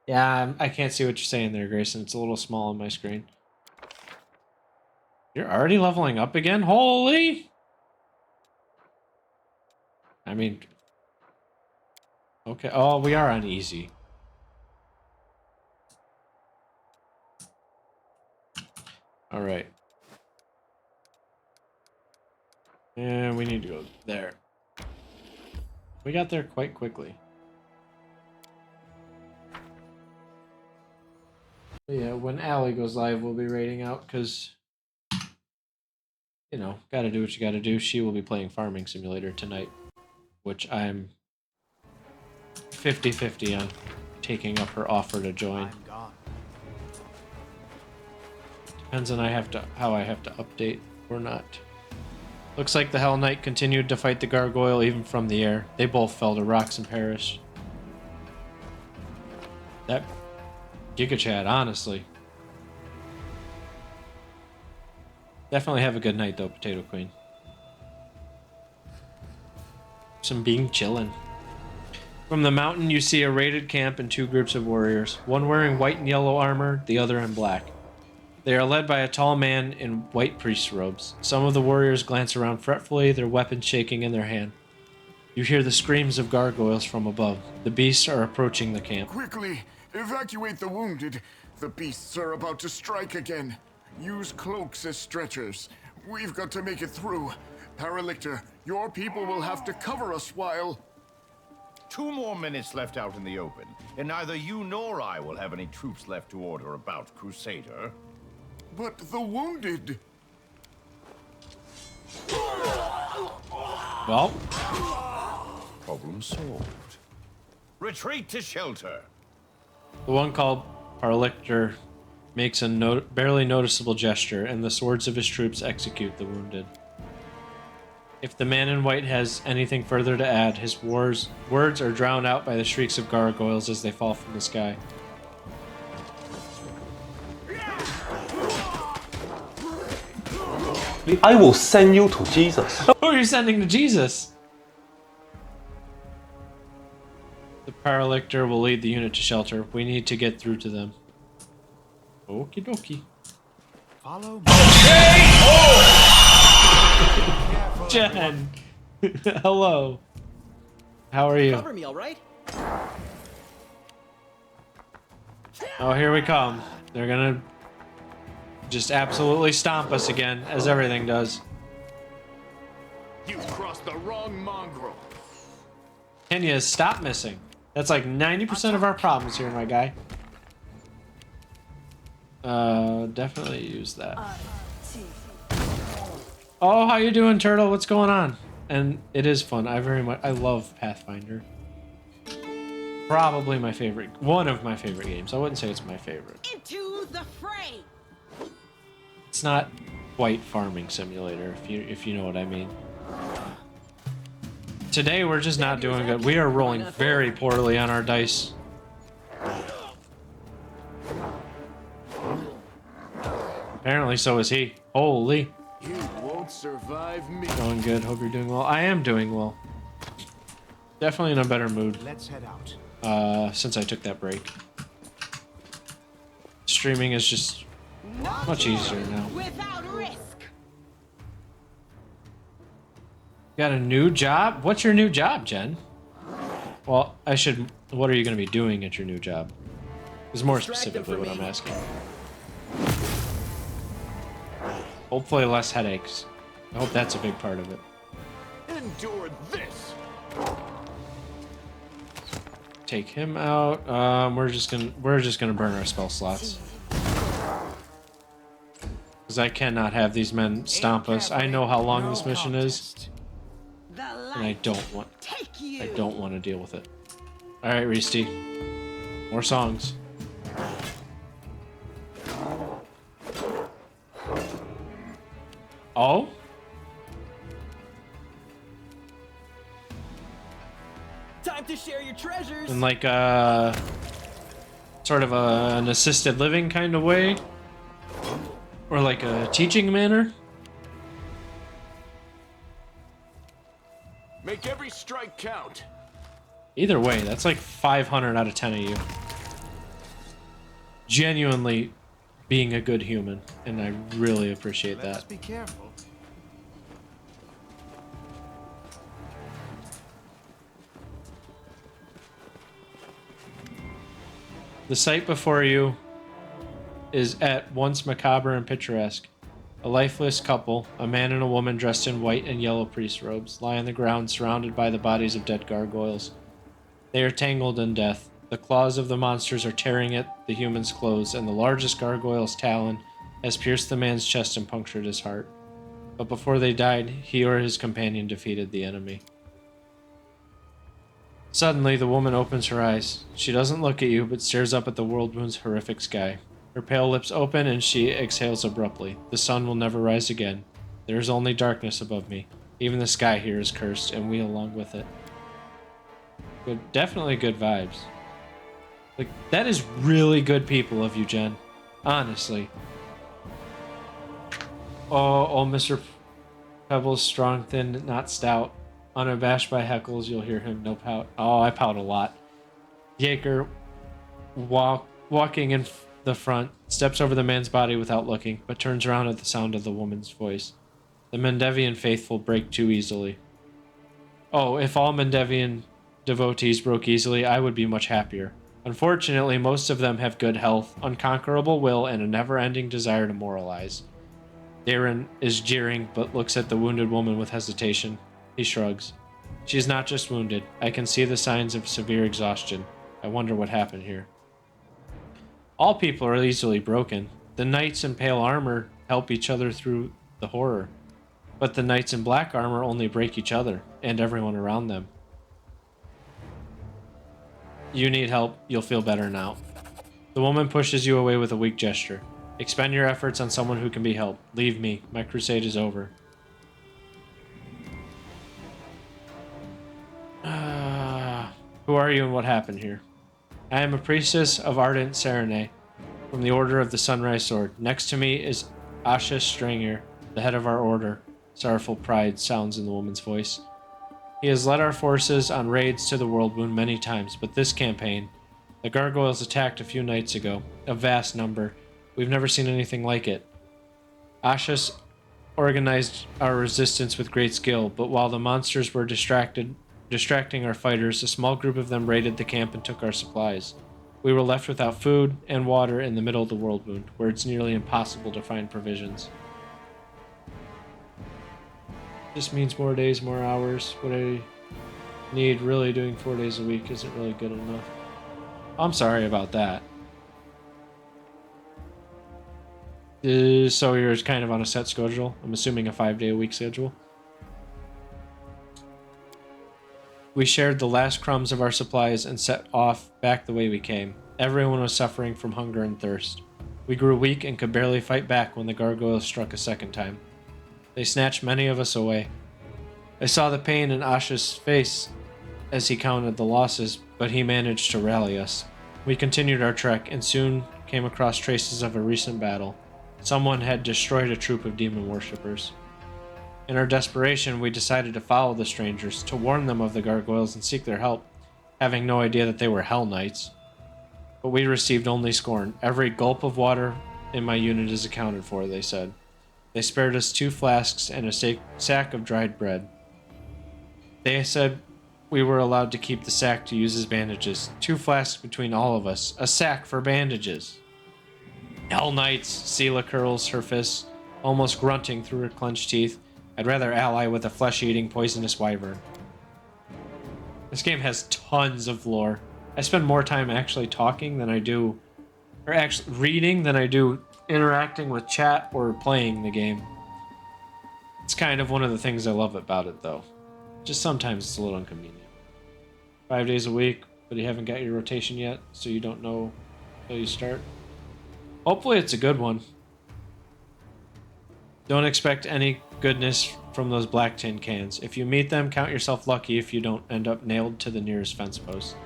Yeah, I can't see what you're saying there, Grayson. It's a little small on my screen. You're already leveling up again? Holy! I mean... Okay, oh, we are on easy. Alright. And we need to go there. We got there quite quickly. But yeah, when Allie goes live, we'll be raiding out, because... You know, gotta do what you gotta do. She will be playing Farming Simulator tonight, which I'm 50-50 on taking up her offer to join. Depends on how I have to update or not. Looks like the Hell Knight continued to fight the gargoyle even from the air. They both fell to rocks and perished. That Giga Chat, honestly. Definitely have a good night, though, Potato Queen. Some being chillin'. From the mountain, you see a raided camp and 2 groups of warriors, one wearing white and yellow armor, the other in black. They are led by a tall man in white priest's robes. Some of the warriors glance around fretfully, their weapons shaking in their hand. You hear the screams of gargoyles from above. The beasts are approaching the camp. Quickly, evacuate the wounded. The beasts are about to strike again. Use cloaks as stretchers. We've got to make it through. Paralictor, your people will have to cover us while... 2 more minutes left out in the open, and neither you nor I will have any troops left to order about, Crusader. But the wounded... Well... Problem solved. Retreat to shelter. The one called Parlictor makes a barely noticeable gesture, and the swords of his troops execute the wounded. If the man in white has anything further to add, his words are drowned out by the shrieks of gargoyles as they fall from the sky. I will send you to Jesus. Who are you sending to Jesus? The Paralictor will lead the unit to shelter. We need to get through to them. Okie dokie. Follow me. Jen! Hello. How are you? Cover me, all right? Oh, here we come. They're gonna just absolutely stomp us again, as everything does. You've crossed the wrong mongrel. Kenya, stop missing. That's like 90% of our problems here, my guy. Definitely use that. Oh, how you doing, Turtle? What's going on? And it is fun. I love Pathfinder. Probably my favorite, one of my favorite games. I wouldn't say it's my favorite. Into the fray. It's not quite Farming Simulator, if you know what I mean. Today we're just not doing good. We are rolling very poorly on our dice. Apparently so is he. Holy. You won't survive me. Going good. Hope you're doing well. I am doing well. Definitely in a better mood. Let's head out. Since I took that break. Streaming is just much easier now. Without risk. Got a new job? What's your new job, Jen? Well, what are you going to be doing at your new job? Is more specifically what I'm asking. Hopefully less headaches. I hope that's a big part of it. Endure this. Take him out. We're just gonna burn our spell slots. Because I cannot have these men stomp us. I know how long this mission is. And I don't want to deal with it. Alright, Reesty. More songs. Oh? Time to share your treasures. In like sort of an assisted living kind of way? Or like a teaching manner? Make every strike count. Either way, that's like 500 out of 10 of you. Genuinely being a good human, and I really appreciate that. Let's be careful. The sight before you is at once macabre and picturesque. A lifeless couple, a man and a woman dressed in white and yellow priest robes, lie on the ground surrounded by the bodies of dead gargoyles. They are tangled in death. The claws of the monsters are tearing at the human's clothes, and the largest gargoyle's talon has pierced the man's chest and punctured his heart. But before they died, he or his companion defeated the enemy. Suddenly, the woman opens her eyes. She doesn't look at you, but stares up at the world wound's horrific sky. Her pale lips open, and she exhales abruptly. The sun will never rise again. There is only darkness above me. Even the sky here is cursed, and we along with it. Good, definitely good vibes. Like, that is really good people of you, Jen. Honestly. Oh, Mr. Pebbles, strong, thin, not stout. Unabashed by heckles, you'll hear him no pout. Oh, I pout a lot. Jaeger, walking in the front, steps over the man's body without looking, but turns around at the sound of the woman's voice. The Mendevian faithful break too easily. Oh, if all Mendevian devotees broke easily, I would be much happier. Unfortunately, most of them have good health, unconquerable will, and a never-ending desire to moralize. Darren is jeering, but looks at the wounded woman with hesitation. He shrugs. She's not just wounded. I can see the signs of severe exhaustion. I wonder what happened here. All people are easily broken. The knights in pale armor help each other through the horror. But the knights in black armor only break each other, and everyone around them. You need help. You'll feel better now. The woman pushes you away with a weak gesture. Expend your efforts on someone who can be helped. Leave me. My crusade is over. Who are you and what happened here? I am a priestess of ardent Serenade from the Order of the Sunrise Sword. Next to me is Asha Stranger, the head of our order. Sorrowful pride sounds in the woman's voice. He has led our forces on raids to the World Wound many times, but this campaign, the gargoyles attacked a few nights ago. A vast number. We've never seen anything like it. Asha's organized our resistance with great skill, but while the monsters were distracting our fighters, a small group of them raided the camp and took our supplies. We were left without food and water in the middle of the World Wound, where it's nearly impossible to find provisions. This means more days, more hours. What I need really doing 4 days a week isn't really good enough. I'm sorry about that. So you're kind of on a set schedule? I'm assuming a 5-day-a-week schedule? We shared the last crumbs of our supplies and set off back the way we came. Everyone was suffering from hunger and thirst. We grew weak and could barely fight back when the gargoyles struck a second time. They snatched many of us away. I saw the pain in Asha's face as he counted the losses, but he managed to rally us. We continued our trek and soon came across traces of a recent battle. Someone had destroyed a troop of demon worshippers. In our desperation, we decided to follow the strangers, to warn them of the gargoyles and seek their help, having no idea that they were Hell Knights. But we received only scorn. Every gulp of water in my unit is accounted for, they said. They spared us 2 flasks and a sack of dried bread. They said we were allowed to keep the sack to use as bandages. 2 flasks between all of us. A sack for bandages. Hell Knights, Sela curls her fists, almost grunting through her clenched teeth. I'd rather ally with a flesh-eating, poisonous wyvern. This game has tons of lore. I spend more time actually talking than I do, or actually reading than I do interacting with chat or playing the game. It's kind of one of the things I love about it, though. Just sometimes it's a little inconvenient. 5 days a week, but you haven't got your rotation yet, so you don't know until you start. Hopefully it's a good one. Don't expect any goodness from those black tin cans. If you meet them, count yourself lucky if you don't end up nailed to the nearest fence post.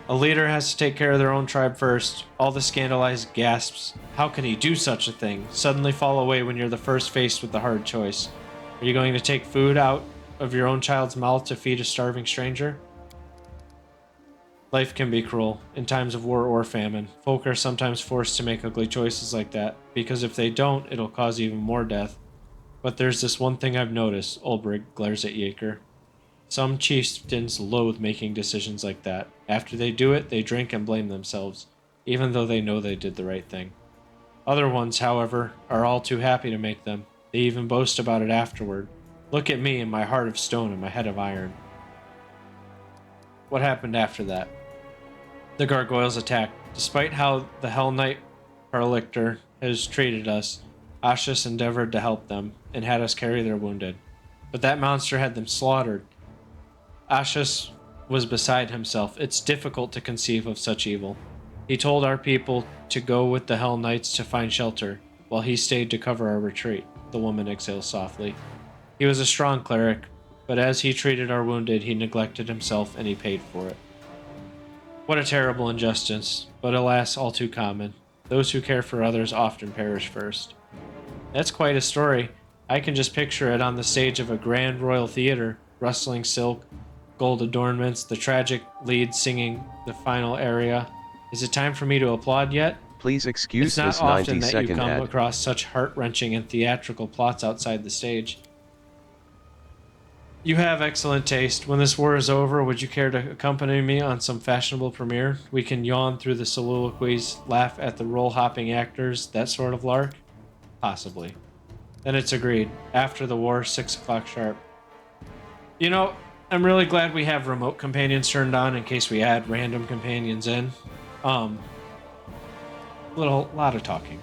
A leader has to take care of their own tribe first. All the scandalized gasps. How can he do such a thing? Suddenly fall away when you're the first faced with the hard choice. Are you going to take food out of your own child's mouth to feed a starving stranger? Life can be cruel, in times of war or famine. Folk are sometimes forced to make ugly choices like that, because if they don't, it'll cause even more death. But there's this one thing I've noticed, Ulbrich glares at Yaker. Some chieftains loathe making decisions like that. After they do it, they drink and blame themselves, even though they know they did the right thing. Other ones, however, are all too happy to make them. They even boast about it afterward. Look at me and my heart of stone and my head of iron. What happened after that? The gargoyles attacked. Despite how the Hell Knight Paralictor has treated us, Ashish endeavored to help them and had us carry their wounded. But that monster had them slaughtered. Ashish was beside himself. It's difficult to conceive of such evil. He told our people to go with the Hell Knights to find shelter, while he stayed to cover our retreat. The woman exhaled softly. He was a strong cleric, but as he treated our wounded, he neglected himself and he paid for it. What a terrible injustice, but alas, all too common. Those who care for others often perish first. That's quite a story. I can just picture it on the stage of a grand royal theater, rustling silk, gold adornments, the tragic lead singing the final aria. Is it time for me to applaud yet? Please excuse this this not often 90 that second you come ad. across such heart-wrenching and theatrical plots outside the stage. You have excellent taste. When this war is over, would you care to accompany me on some fashionable premiere? We can yawn through the soliloquies, laugh at the role-hopping actors, that sort of lark? Possibly. Then it's agreed. After the war, 6 o'clock sharp. You know, I'm really glad we have remote companions turned on in case we add random companions in. Lot of talking.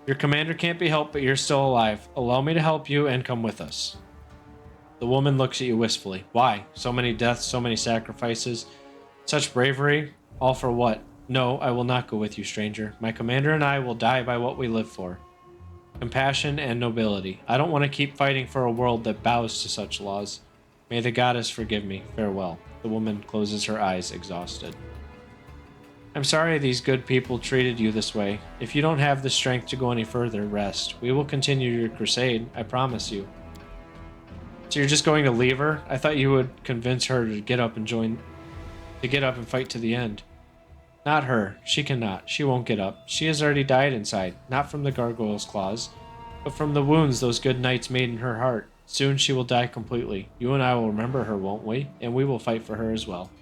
Your commander can't be helped, but you're still alive. Allow me to help you and come with us. The woman looks at you wistfully. Why? So many deaths, so many sacrifices, such bravery, all for what? No, I will not go with you, stranger. My commander and I will die by what we live for. Compassion and nobility. I don't want to keep fighting for a world that bows to such laws. May the goddess forgive me. Farewell. The woman closes her eyes, exhausted. I'm sorry these good people treated you this way. If you don't have the strength to go any further, rest. We will continue your crusade, I promise you. So you're just going to leave her? I thought you would convince her to get up and fight to the end. Not her. She cannot. She won't get up. She has already died inside, not from the gargoyle's claws, but from the wounds those good knights made in her heart. Soon she will die completely. You and I will remember her, won't we? And we will fight for her as well.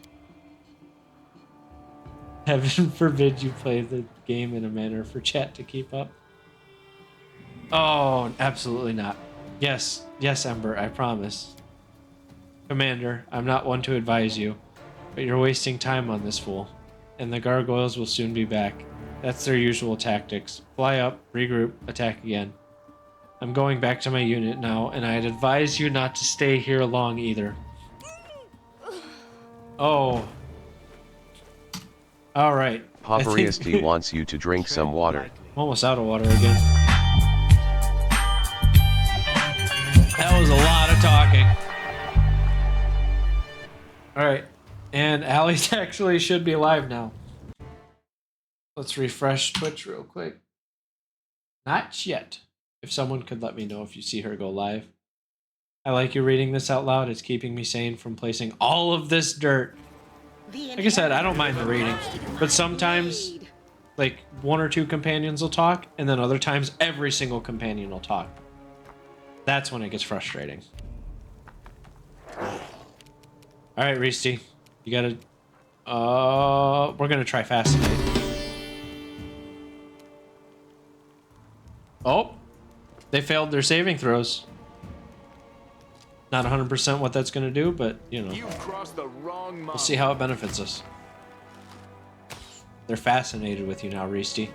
Heaven forbid you play the game in a manner for chat to keep up. Oh, absolutely not. Yes, Ember, I promise. Commander, I'm not one to advise you, but you're wasting time on this fool. And the gargoyles will soon be back. That's their usual tactics. Fly up, regroup, attack again. I'm going back to my unit now, and I'd advise you not to stay here long either. Oh. Alright. Paparisti wants you to drink some water. I'm almost out of water again. That was a lot of talking. Alright. And Allie actually should be live now. Let's refresh Twitch real quick. Not yet. If someone could let me know if you see her go live. I like you reading this out loud. It's keeping me sane from placing all of this dirt. Like I said, I don't mind the reading. But sometimes, like, one or two companions will talk, and then other times every single companion will talk. That's when it gets frustrating. Alright, Reesty. You gotta... we're gonna try Fascinate. Oh! They failed their saving throws. Not 100% what that's gonna do, but, you know. We'll see how it benefits us. They're fascinated with you now, Reesty.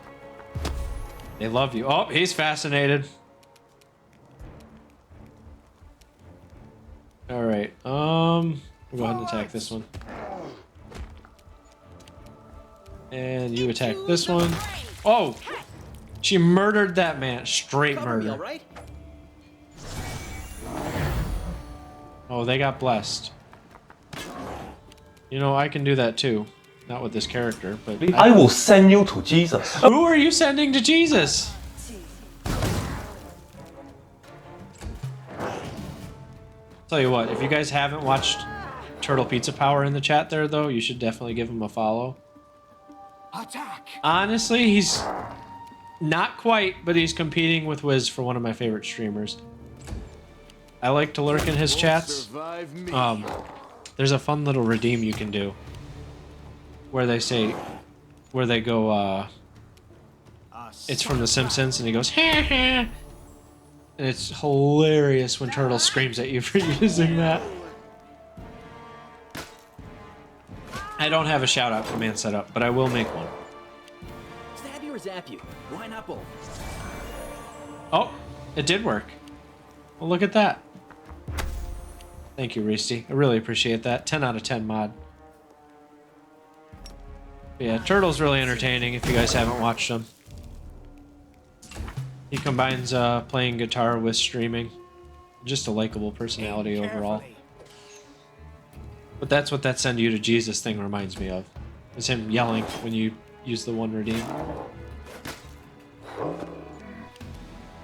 They love you. Oh, he's fascinated. Alright, we'll go ahead and attack this one. And you attack this one. Oh! She murdered that man. Straight murder. Oh, they got blessed. You know, I can do that too. Not with this character, but... I will send you to Jesus. Who are you sending to Jesus? Tell you what, if you guys haven't watched Turtle Pizza Power in the chat there, though, you should definitely give him a follow. Attack! Honestly, he's not quite, but he's competing with Wiz for one of my favorite streamers. I like to lurk in his chats. There's a fun little redeem you can do where they say, where they go, it's from The Simpsons, and he goes, ha ha. And it's hilarious when Turtle screams at you for using that. I don't have a shout out command set up, but I will make one. Stab you or zap you? Why not both? Oh, it did work. Well, look at that. Thank you, Reesty. I really appreciate that. 10 out of 10 mod. But yeah, Turtle's really entertaining if you guys haven't watched him. He combines playing guitar with streaming. Just a likable personality overall. But that's what that send you to Jesus thing reminds me of. Is him yelling when you use the one redeem.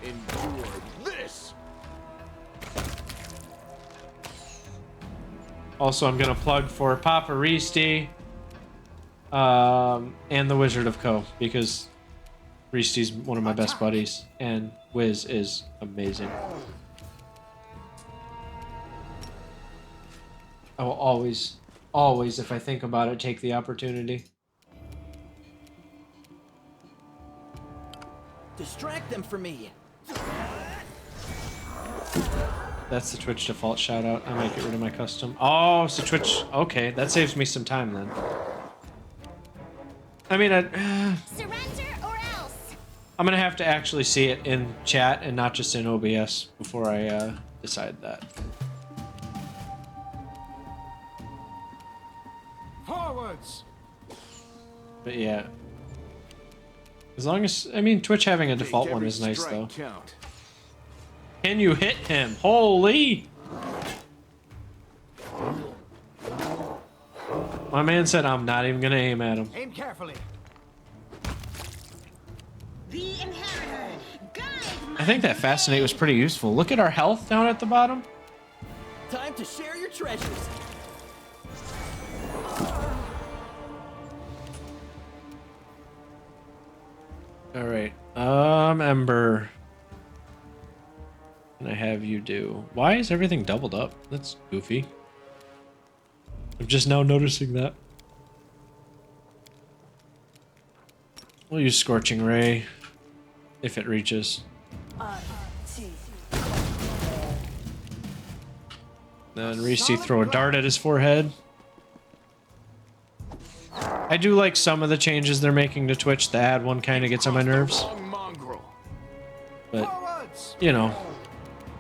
Endure this. Also, I'm gonna plug for Papa Reesty and the Wizard of Co. because Reesty's one of my best buddies and Wiz is amazing. I will always, if I think about it, take the opportunity. Distract them from me. That's the Twitch default shout out. I might get rid of my custom. Oh, so Twitch. Okay, that saves me some time then. I mean, Surrender or else. I'm gonna have to actually see it in chat and not just in OBS before I decide that. Forwards. But yeah. As long as, I mean, Twitch having a default one is nice though. Count. Can you hit him? Holy! My man said I'm not even gonna aim at him. Aim carefully. The inheritor. Guide I think that Fascinate was pretty useful. Look at our health down at the bottom. Time to share your treasures. Alright. Ember. Can I have you do? Why is everything doubled up? That's goofy. I'm just now noticing that. We'll use Scorching Ray if it reaches. Then Reese throw a dart at his forehead. I do like some of the changes they're making to Twitch. The ad one kind of gets on my nerves. But, you know,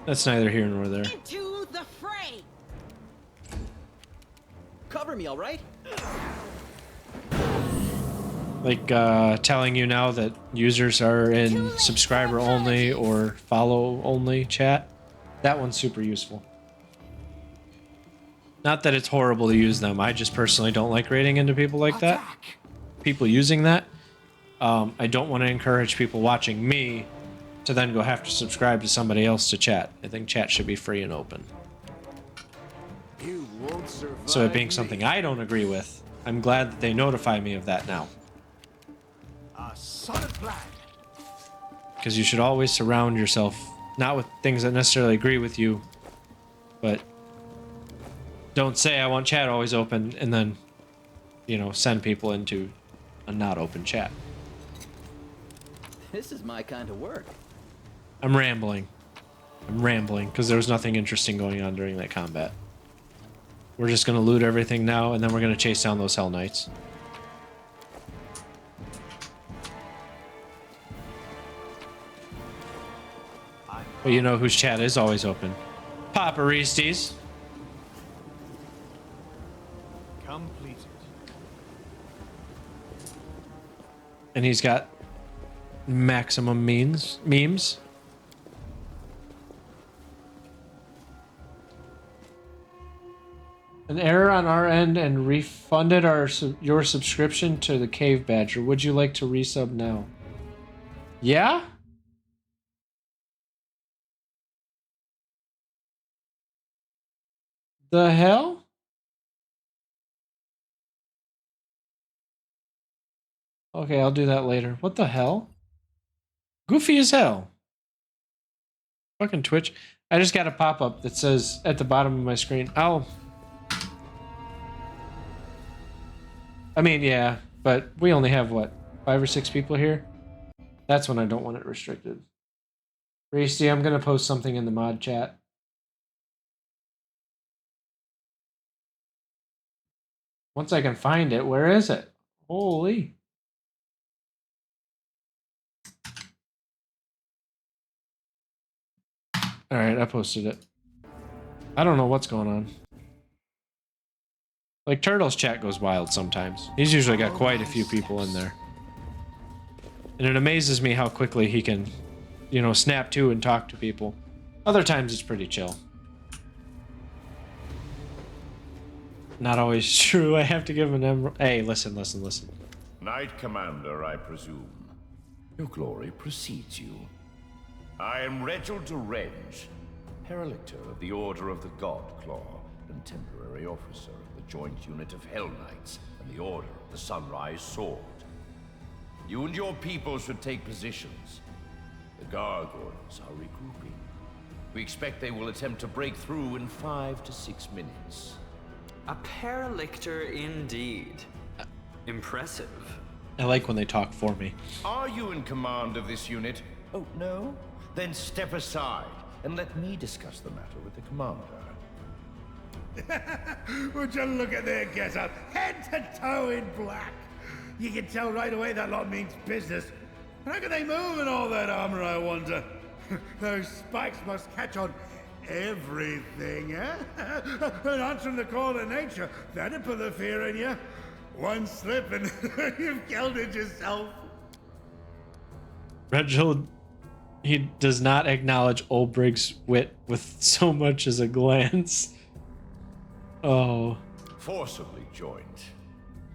that's neither here nor there. into the fray. Cover me, all right? Like telling you now that users are in subscriber only or follow only chat. That one's super useful. Not that it's horrible to use them. I just personally don't like raiding into people like that. People using that. I don't want to encourage people watching me to then go have to subscribe to somebody else to chat. I think chat should be free and open. You won't survive. So it being something I don't agree with, I'm glad that they notify me of that now. A solid plan. Because you should always surround yourself, not with things that necessarily agree with you, but don't say I want chat always open and then, you know, send people into a not open chat. This is my kind of work. I'm rambling because there was nothing interesting going on during that combat. We're just going to loot everything now and then we're going to chase down those Hell Knights. But you know whose chat is always open? Papa Reestes. Completed. And he's got maximum memes. An error on our end and refunded your subscription to the Cave Badger. Would you like to resub now? Yeah? The hell? Okay, I'll do that later. What the hell? Goofy as hell. Fucking Twitch. I just got a pop-up that says at the bottom of my screen, I mean, yeah, but we only have, what, 5 or 6 people here? That's when I don't want it restricted. Racy, I'm going to post something in the mod chat. Once I can find it, where is it? Holy. Alright, I posted it. I don't know what's going on. Like, Turtle's chat goes wild sometimes. He's usually got quite a few people in there. And it amazes me how quickly he can, you know, snap to and talk to people. Other times it's pretty chill. Not always true. I have to give him an emerald. Hey, listen. Knight Commander, I presume. Your glory precedes you. I am Reginald de Renge, Paralictor of the Order of the God Claw, and temporary officer of the Joint Unit of Hell Knights and the Order of the Sunrise Sword. You and your people should take positions. The gargoyles are regrouping. We expect they will attempt to break through in 5 to 6 minutes. A Paralictor indeed. Impressive. I like when they talk for me. Are you in command of this unit? Oh, no? Then step aside and let me discuss the matter with the commander. Would you look at their get-up, head to toe in black? You can tell right away that lot means business. How can they move in all that armor, I wonder? Those spikes must catch on everything, eh? And answering the call of nature, that'd put the fear in you. One slip and you've killed it yourself. Reginald, he does not acknowledge Olbrig's wit with so much as a glance. Oh. Forcibly joined.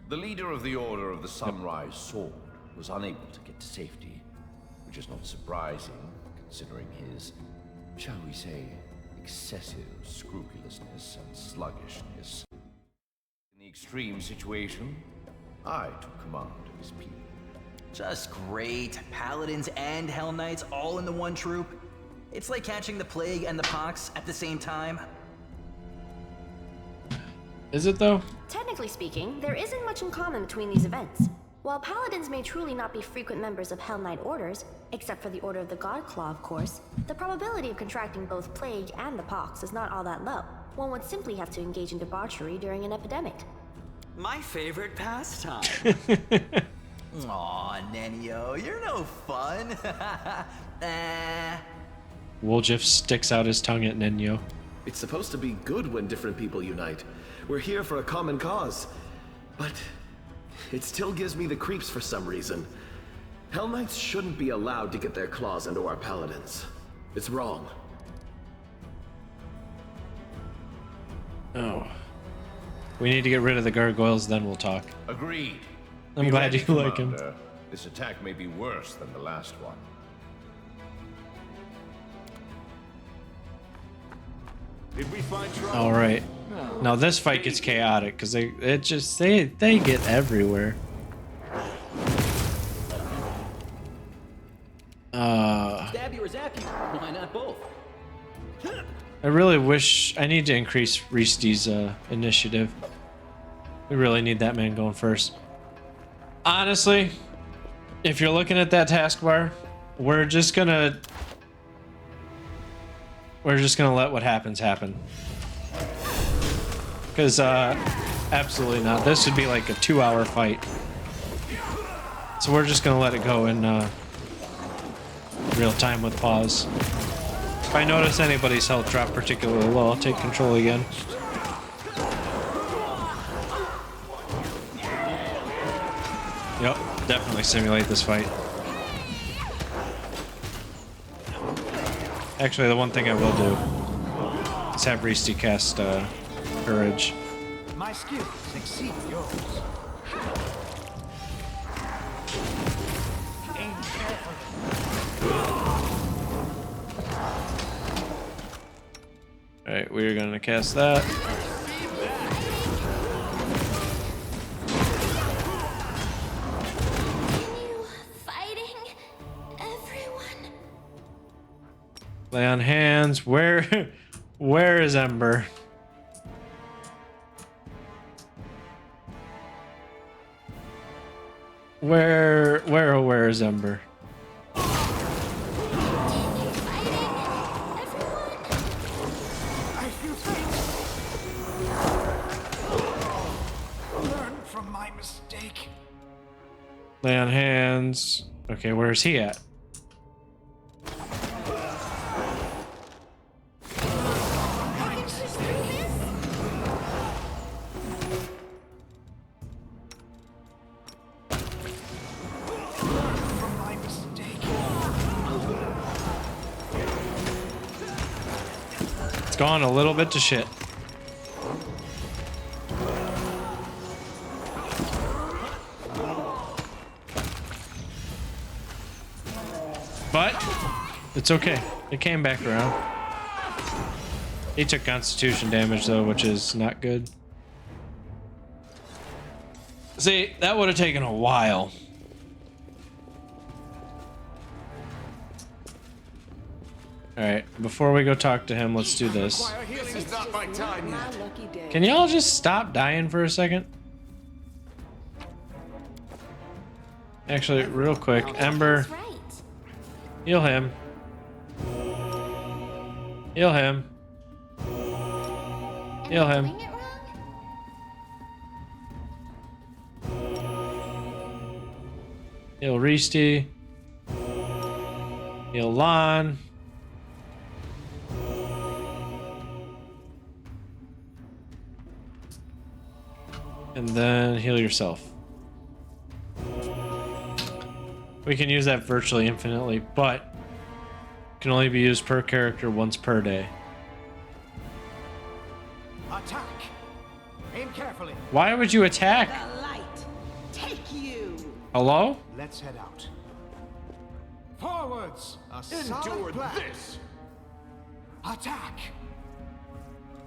The leader of the Order of the Sunrise Sword was unable to get to safety, which is not surprising, considering his, shall we say, excessive scrupulousness and sluggishness. In the extreme situation, I took command of his people. Just great. Paladins and Hell Knights all in the one troop. It's like catching the plague and the pox at the same time. Is it though? Technically speaking, there isn't much in common between these events. While paladins may truly not be frequent members of Hell Knight orders, except for the Order of the God Claw, of course, the probability of contracting both plague and the pox is not all that low. One would simply have to engage in debauchery during an epidemic. My favorite pastime. Aw, Nenio, you're no fun. Woljif sticks out his tongue at Nenyo. It's supposed to be good when different people unite. We're here for a common cause. But it still gives me the creeps for some reason. Hell Knights shouldn't be allowed to get their claws into our paladins. It's wrong. Oh. We need to get rid of the gargoyles, then we'll talk. Agreed. I'm glad you like him. Commander. This attack may be worse than the last one. Did we find trouble? All right. Now this fight gets chaotic because they get everywhere. Stab you or zap you? Why not both? I really wish I need to increase Risti's initiative. We really need that man going first. Honestly, if you're looking at that taskbar, we're just gonna let what happens happen. Because absolutely not. This would be like a 2-hour fight. So we're just gonna let it go in real time with pause. If I notice anybody's health drop particularly low, I'll take control again. Yep, definitely simulate this fight. Actually, the one thing I will do is have Risti cast Courage. My skills exceed yours. Aim carefully. Alright, we're gonna cast that. Lay on hands. Where is Ember? Where is Ember? I feel faint. Learn from my mistake. Lay on hands. Okay, where's he at? It's gone a little bit to shit. But it's okay. It came back around. He took constitution damage though, which is not good. See, that would have taken a while. Alright, before we go talk to him, let's do this. This is not my time yet. Can y'all just stop dying for a second? Actually, real quick, Ember. Heal him. Heal him. Heal him. Heal Risti. Heal Lon. And then heal yourself. We can use that virtually infinitely, but can only be used per character once per day. Attack! Aim carefully. Why would you attack? The light, take you. Hello? Let's head out. Forwards! A Endure solid plan. this! Attack!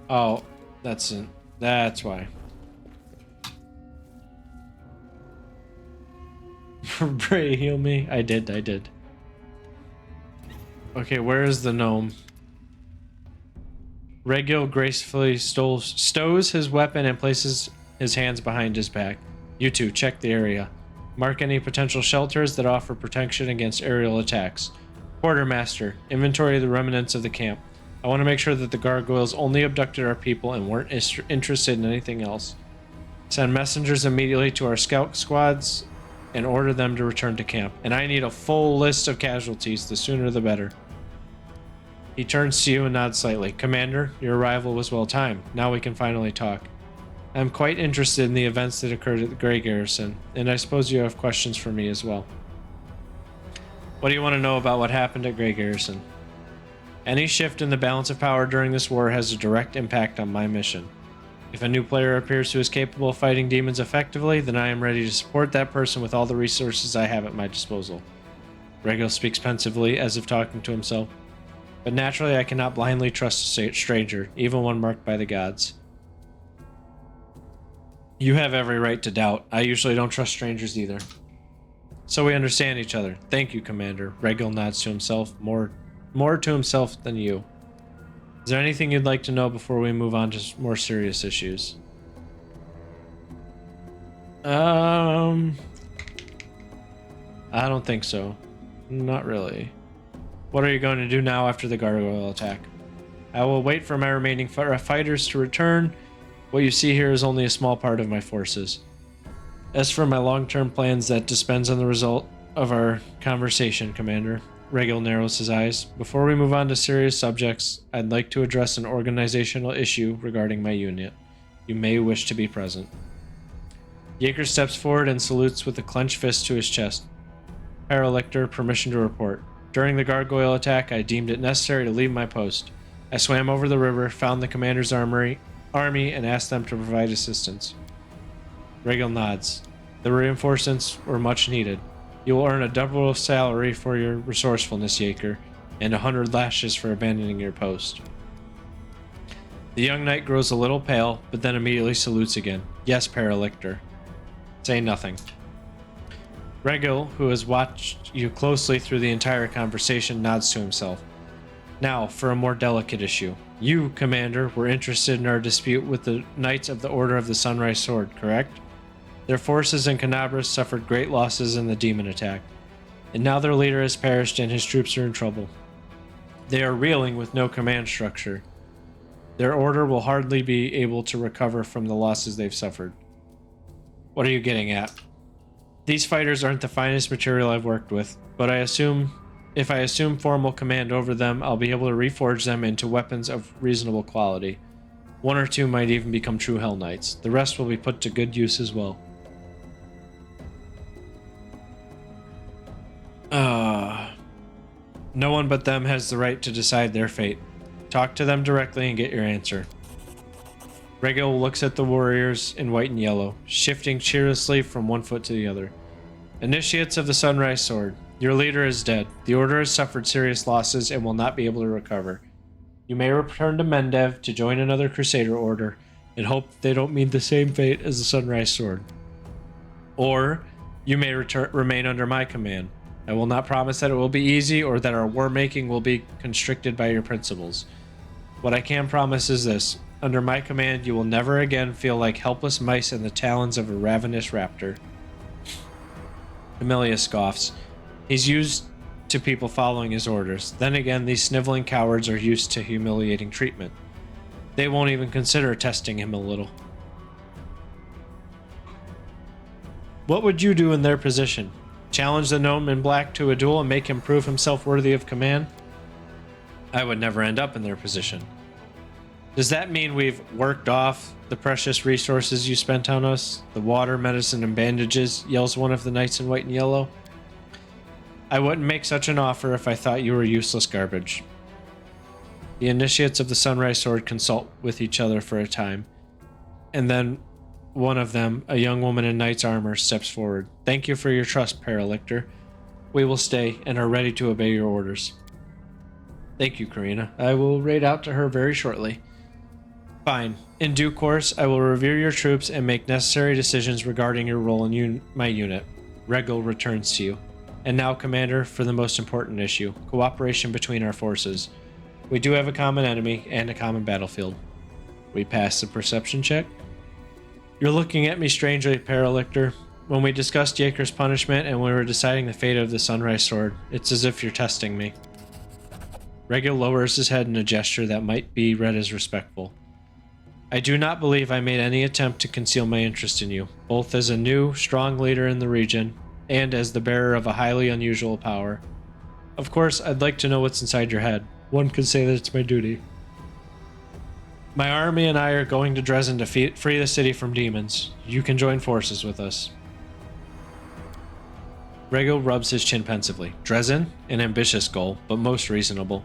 Oh, that's why. Bray, heal me. I did. Okay, where is the gnome? Regil gracefully stows his weapon and places his hands behind his back. You two, check the area. Mark any potential shelters that offer protection against aerial attacks. Quartermaster, inventory the remnants of the camp. I want to make sure that the gargoyles only abducted our people and weren't interested in anything else. Send messengers immediately to our scout squads and order them to return to camp. And I need a full list of casualties, the sooner the better. He turns to you and nods slightly. Commander, your arrival was well timed. Now we can finally talk. I'm quite interested in the events that occurred at the Grey Garrison, and I suppose you have questions for me as well. What do you want to know about what happened at Grey Garrison? Any shift in the balance of power during this war has a direct impact on my mission. If a new player appears who is capable of fighting demons effectively, then I am ready to support that person with all the resources I have at my disposal. Regil speaks pensively, as if talking to himself. But naturally, I cannot blindly trust a stranger, even one marked by the gods. You have every right to doubt. I usually don't trust strangers either. So we understand each other. Thank you, Commander. Regil nods to himself, more to himself than you. Is there anything you'd like to know before we move on to more serious issues? I don't think so. Not really. What are you going to do now after the gargoyle attack? I will wait for my remaining fighters to return. What you see here is only a small part of my forces. As for my long-term plans, that depends on the result of our conversation, Commander. Regil narrows his eyes. Before we move on to serious subjects, I'd like to address an organizational issue regarding my unit. You may wish to be present. Yeager steps forward and salutes with a clenched fist to his chest. Paralictor, permission to report. During the gargoyle attack, I deemed it necessary to leave my post. I swam over the river, found the commander's army, and asked them to provide assistance. Regil nods. The reinforcements were much needed. You will earn a double salary for your resourcefulness, Yeager, and 100 lashes for abandoning your post. The young knight grows a little pale, but then immediately salutes again. Yes, Paralictor. Say nothing. Regil, who has watched you closely through the entire conversation, nods to himself. Now, for a more delicate issue. You, Commander, were interested in our dispute with the Knights of the Order of the Sunrise Sword, correct? Their forces in Canabras suffered great losses in the demon attack, and now their leader has perished and his troops are in trouble. They are reeling with no command structure. Their order will hardly be able to recover from the losses they've suffered. What are you getting at? These fighters aren't the finest material I've worked with, but if I assume formal command over them, I'll be able to reforge them into weapons of reasonable quality. One or two might even become true Hell Knights. The rest will be put to good use as well. No one but them has the right to decide their fate. Talk to them directly and get your answer. Regil looks at the warriors in white and yellow, shifting cheerlessly from one foot to the other. Initiates of the Sunrise Sword, your leader is dead. The Order has suffered serious losses and will not be able to recover. You may return to Mendev to join another Crusader Order and hope they don't meet the same fate as the Sunrise Sword. Or you may remain under my command. I will not promise that it will be easy or that our war-making will be constricted by your principles. What I can promise is this. Under my command, you will never again feel like helpless mice in the talons of a ravenous raptor. Amelia scoffs. He's used to people following his orders. Then again, these sniveling cowards are used to humiliating treatment. They won't even consider testing him a little. What would you do in their position? Challenge the gnome in black to a duel and make him prove himself worthy of command? I would never end up in their position. Does that mean we've worked off the precious resources you spent on us, the water, medicine, and bandages, yells one of the knights in white and yellow. I wouldn't make such an offer if I thought you were useless garbage. The initiates of the Sunrise Sword consult with each other for a time, and then one of them, a young woman in knight's armor, steps forward. Thank you for your trust, Paralictor. We will stay and are ready to obey your orders. Thank you, Karina. I will raid out to her very shortly. Fine. In due course, I will review your troops and make necessary decisions regarding your role in my unit. Regal returns to you. And now, Commander, for the most important issue, cooperation between our forces. We do have a common enemy and a common battlefield. We pass the perception check. You're looking at me strangely, Paralictor. When we discussed Jaker's punishment and we were deciding the fate of the Sunrise Sword, it's as if you're testing me. Regal lowers his head in a gesture that might be read as respectful. I do not believe I made any attempt to conceal my interest in you, both as a new, strong leader in the region and as the bearer of a highly unusual power. Of course, I'd like to know what's inside your head. One could say that it's my duty. My army and I are going to Dresden to free the city from demons. You can join forces with us. Regal rubs his chin pensively. Dresden? An ambitious goal, but most reasonable.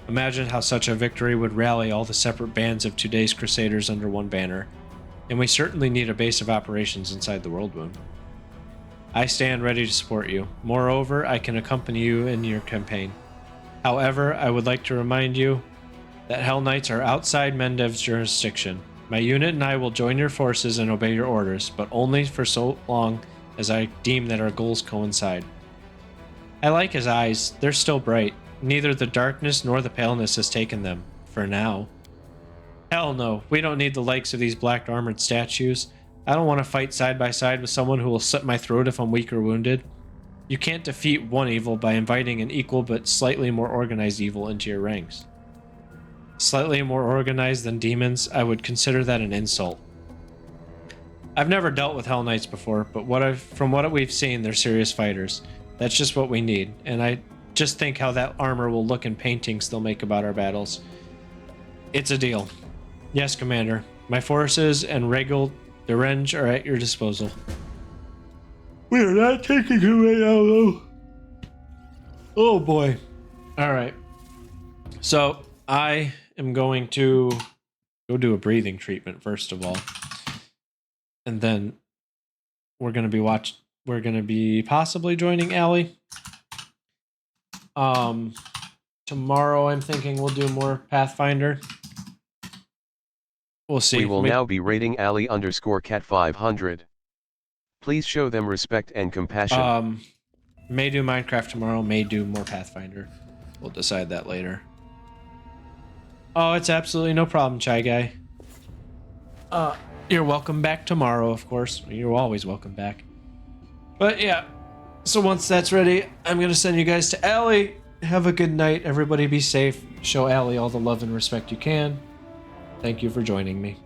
Imagine how such a victory would rally all the separate bands of today's Crusaders under one banner. And we certainly need a base of operations inside the World Wound. I stand ready to support you. Moreover, I can accompany you in your campaign. However, I would like to remind you that Hell Knights are outside Mendev's jurisdiction. My unit and I will join your forces and obey your orders, but only for so long as I deem that our goals coincide. I like his eyes. They're still bright. Neither the darkness nor the paleness has taken them, for now. Hell no, we don't need the likes of these black armored statues. I don't want to fight side by side with someone who will slit my throat if I'm weak or wounded. You can't defeat one evil by inviting an equal but slightly more organized evil into your ranks. Slightly more organized than demons, I would consider that an insult. I've never dealt with Hell Knights before, but from what we've seen, they're serious fighters. That's just what we need, and I just think how that armor will look in paintings they'll make about our battles. It's a deal. Yes, Commander. My forces and Regal Derenge are at your disposal. We are not taking him right now, though. Oh boy. Alright. So, I am going to go do a breathing treatment first of all. And then we're going to be possibly joining Allie. Tomorrow I'm thinking we'll do more Pathfinder. We'll see. We will now be rating Allie_cat500. Please show them respect and compassion. May do Minecraft tomorrow, may do more Pathfinder. We'll decide that later. Oh, it's absolutely no problem, Chai Guy. You're welcome back tomorrow, of course. You're always welcome back. But yeah, so once that's ready, I'm going to send you guys to Allie. Have a good night. Everybody be safe. Show Allie all the love and respect you can. Thank you for joining me.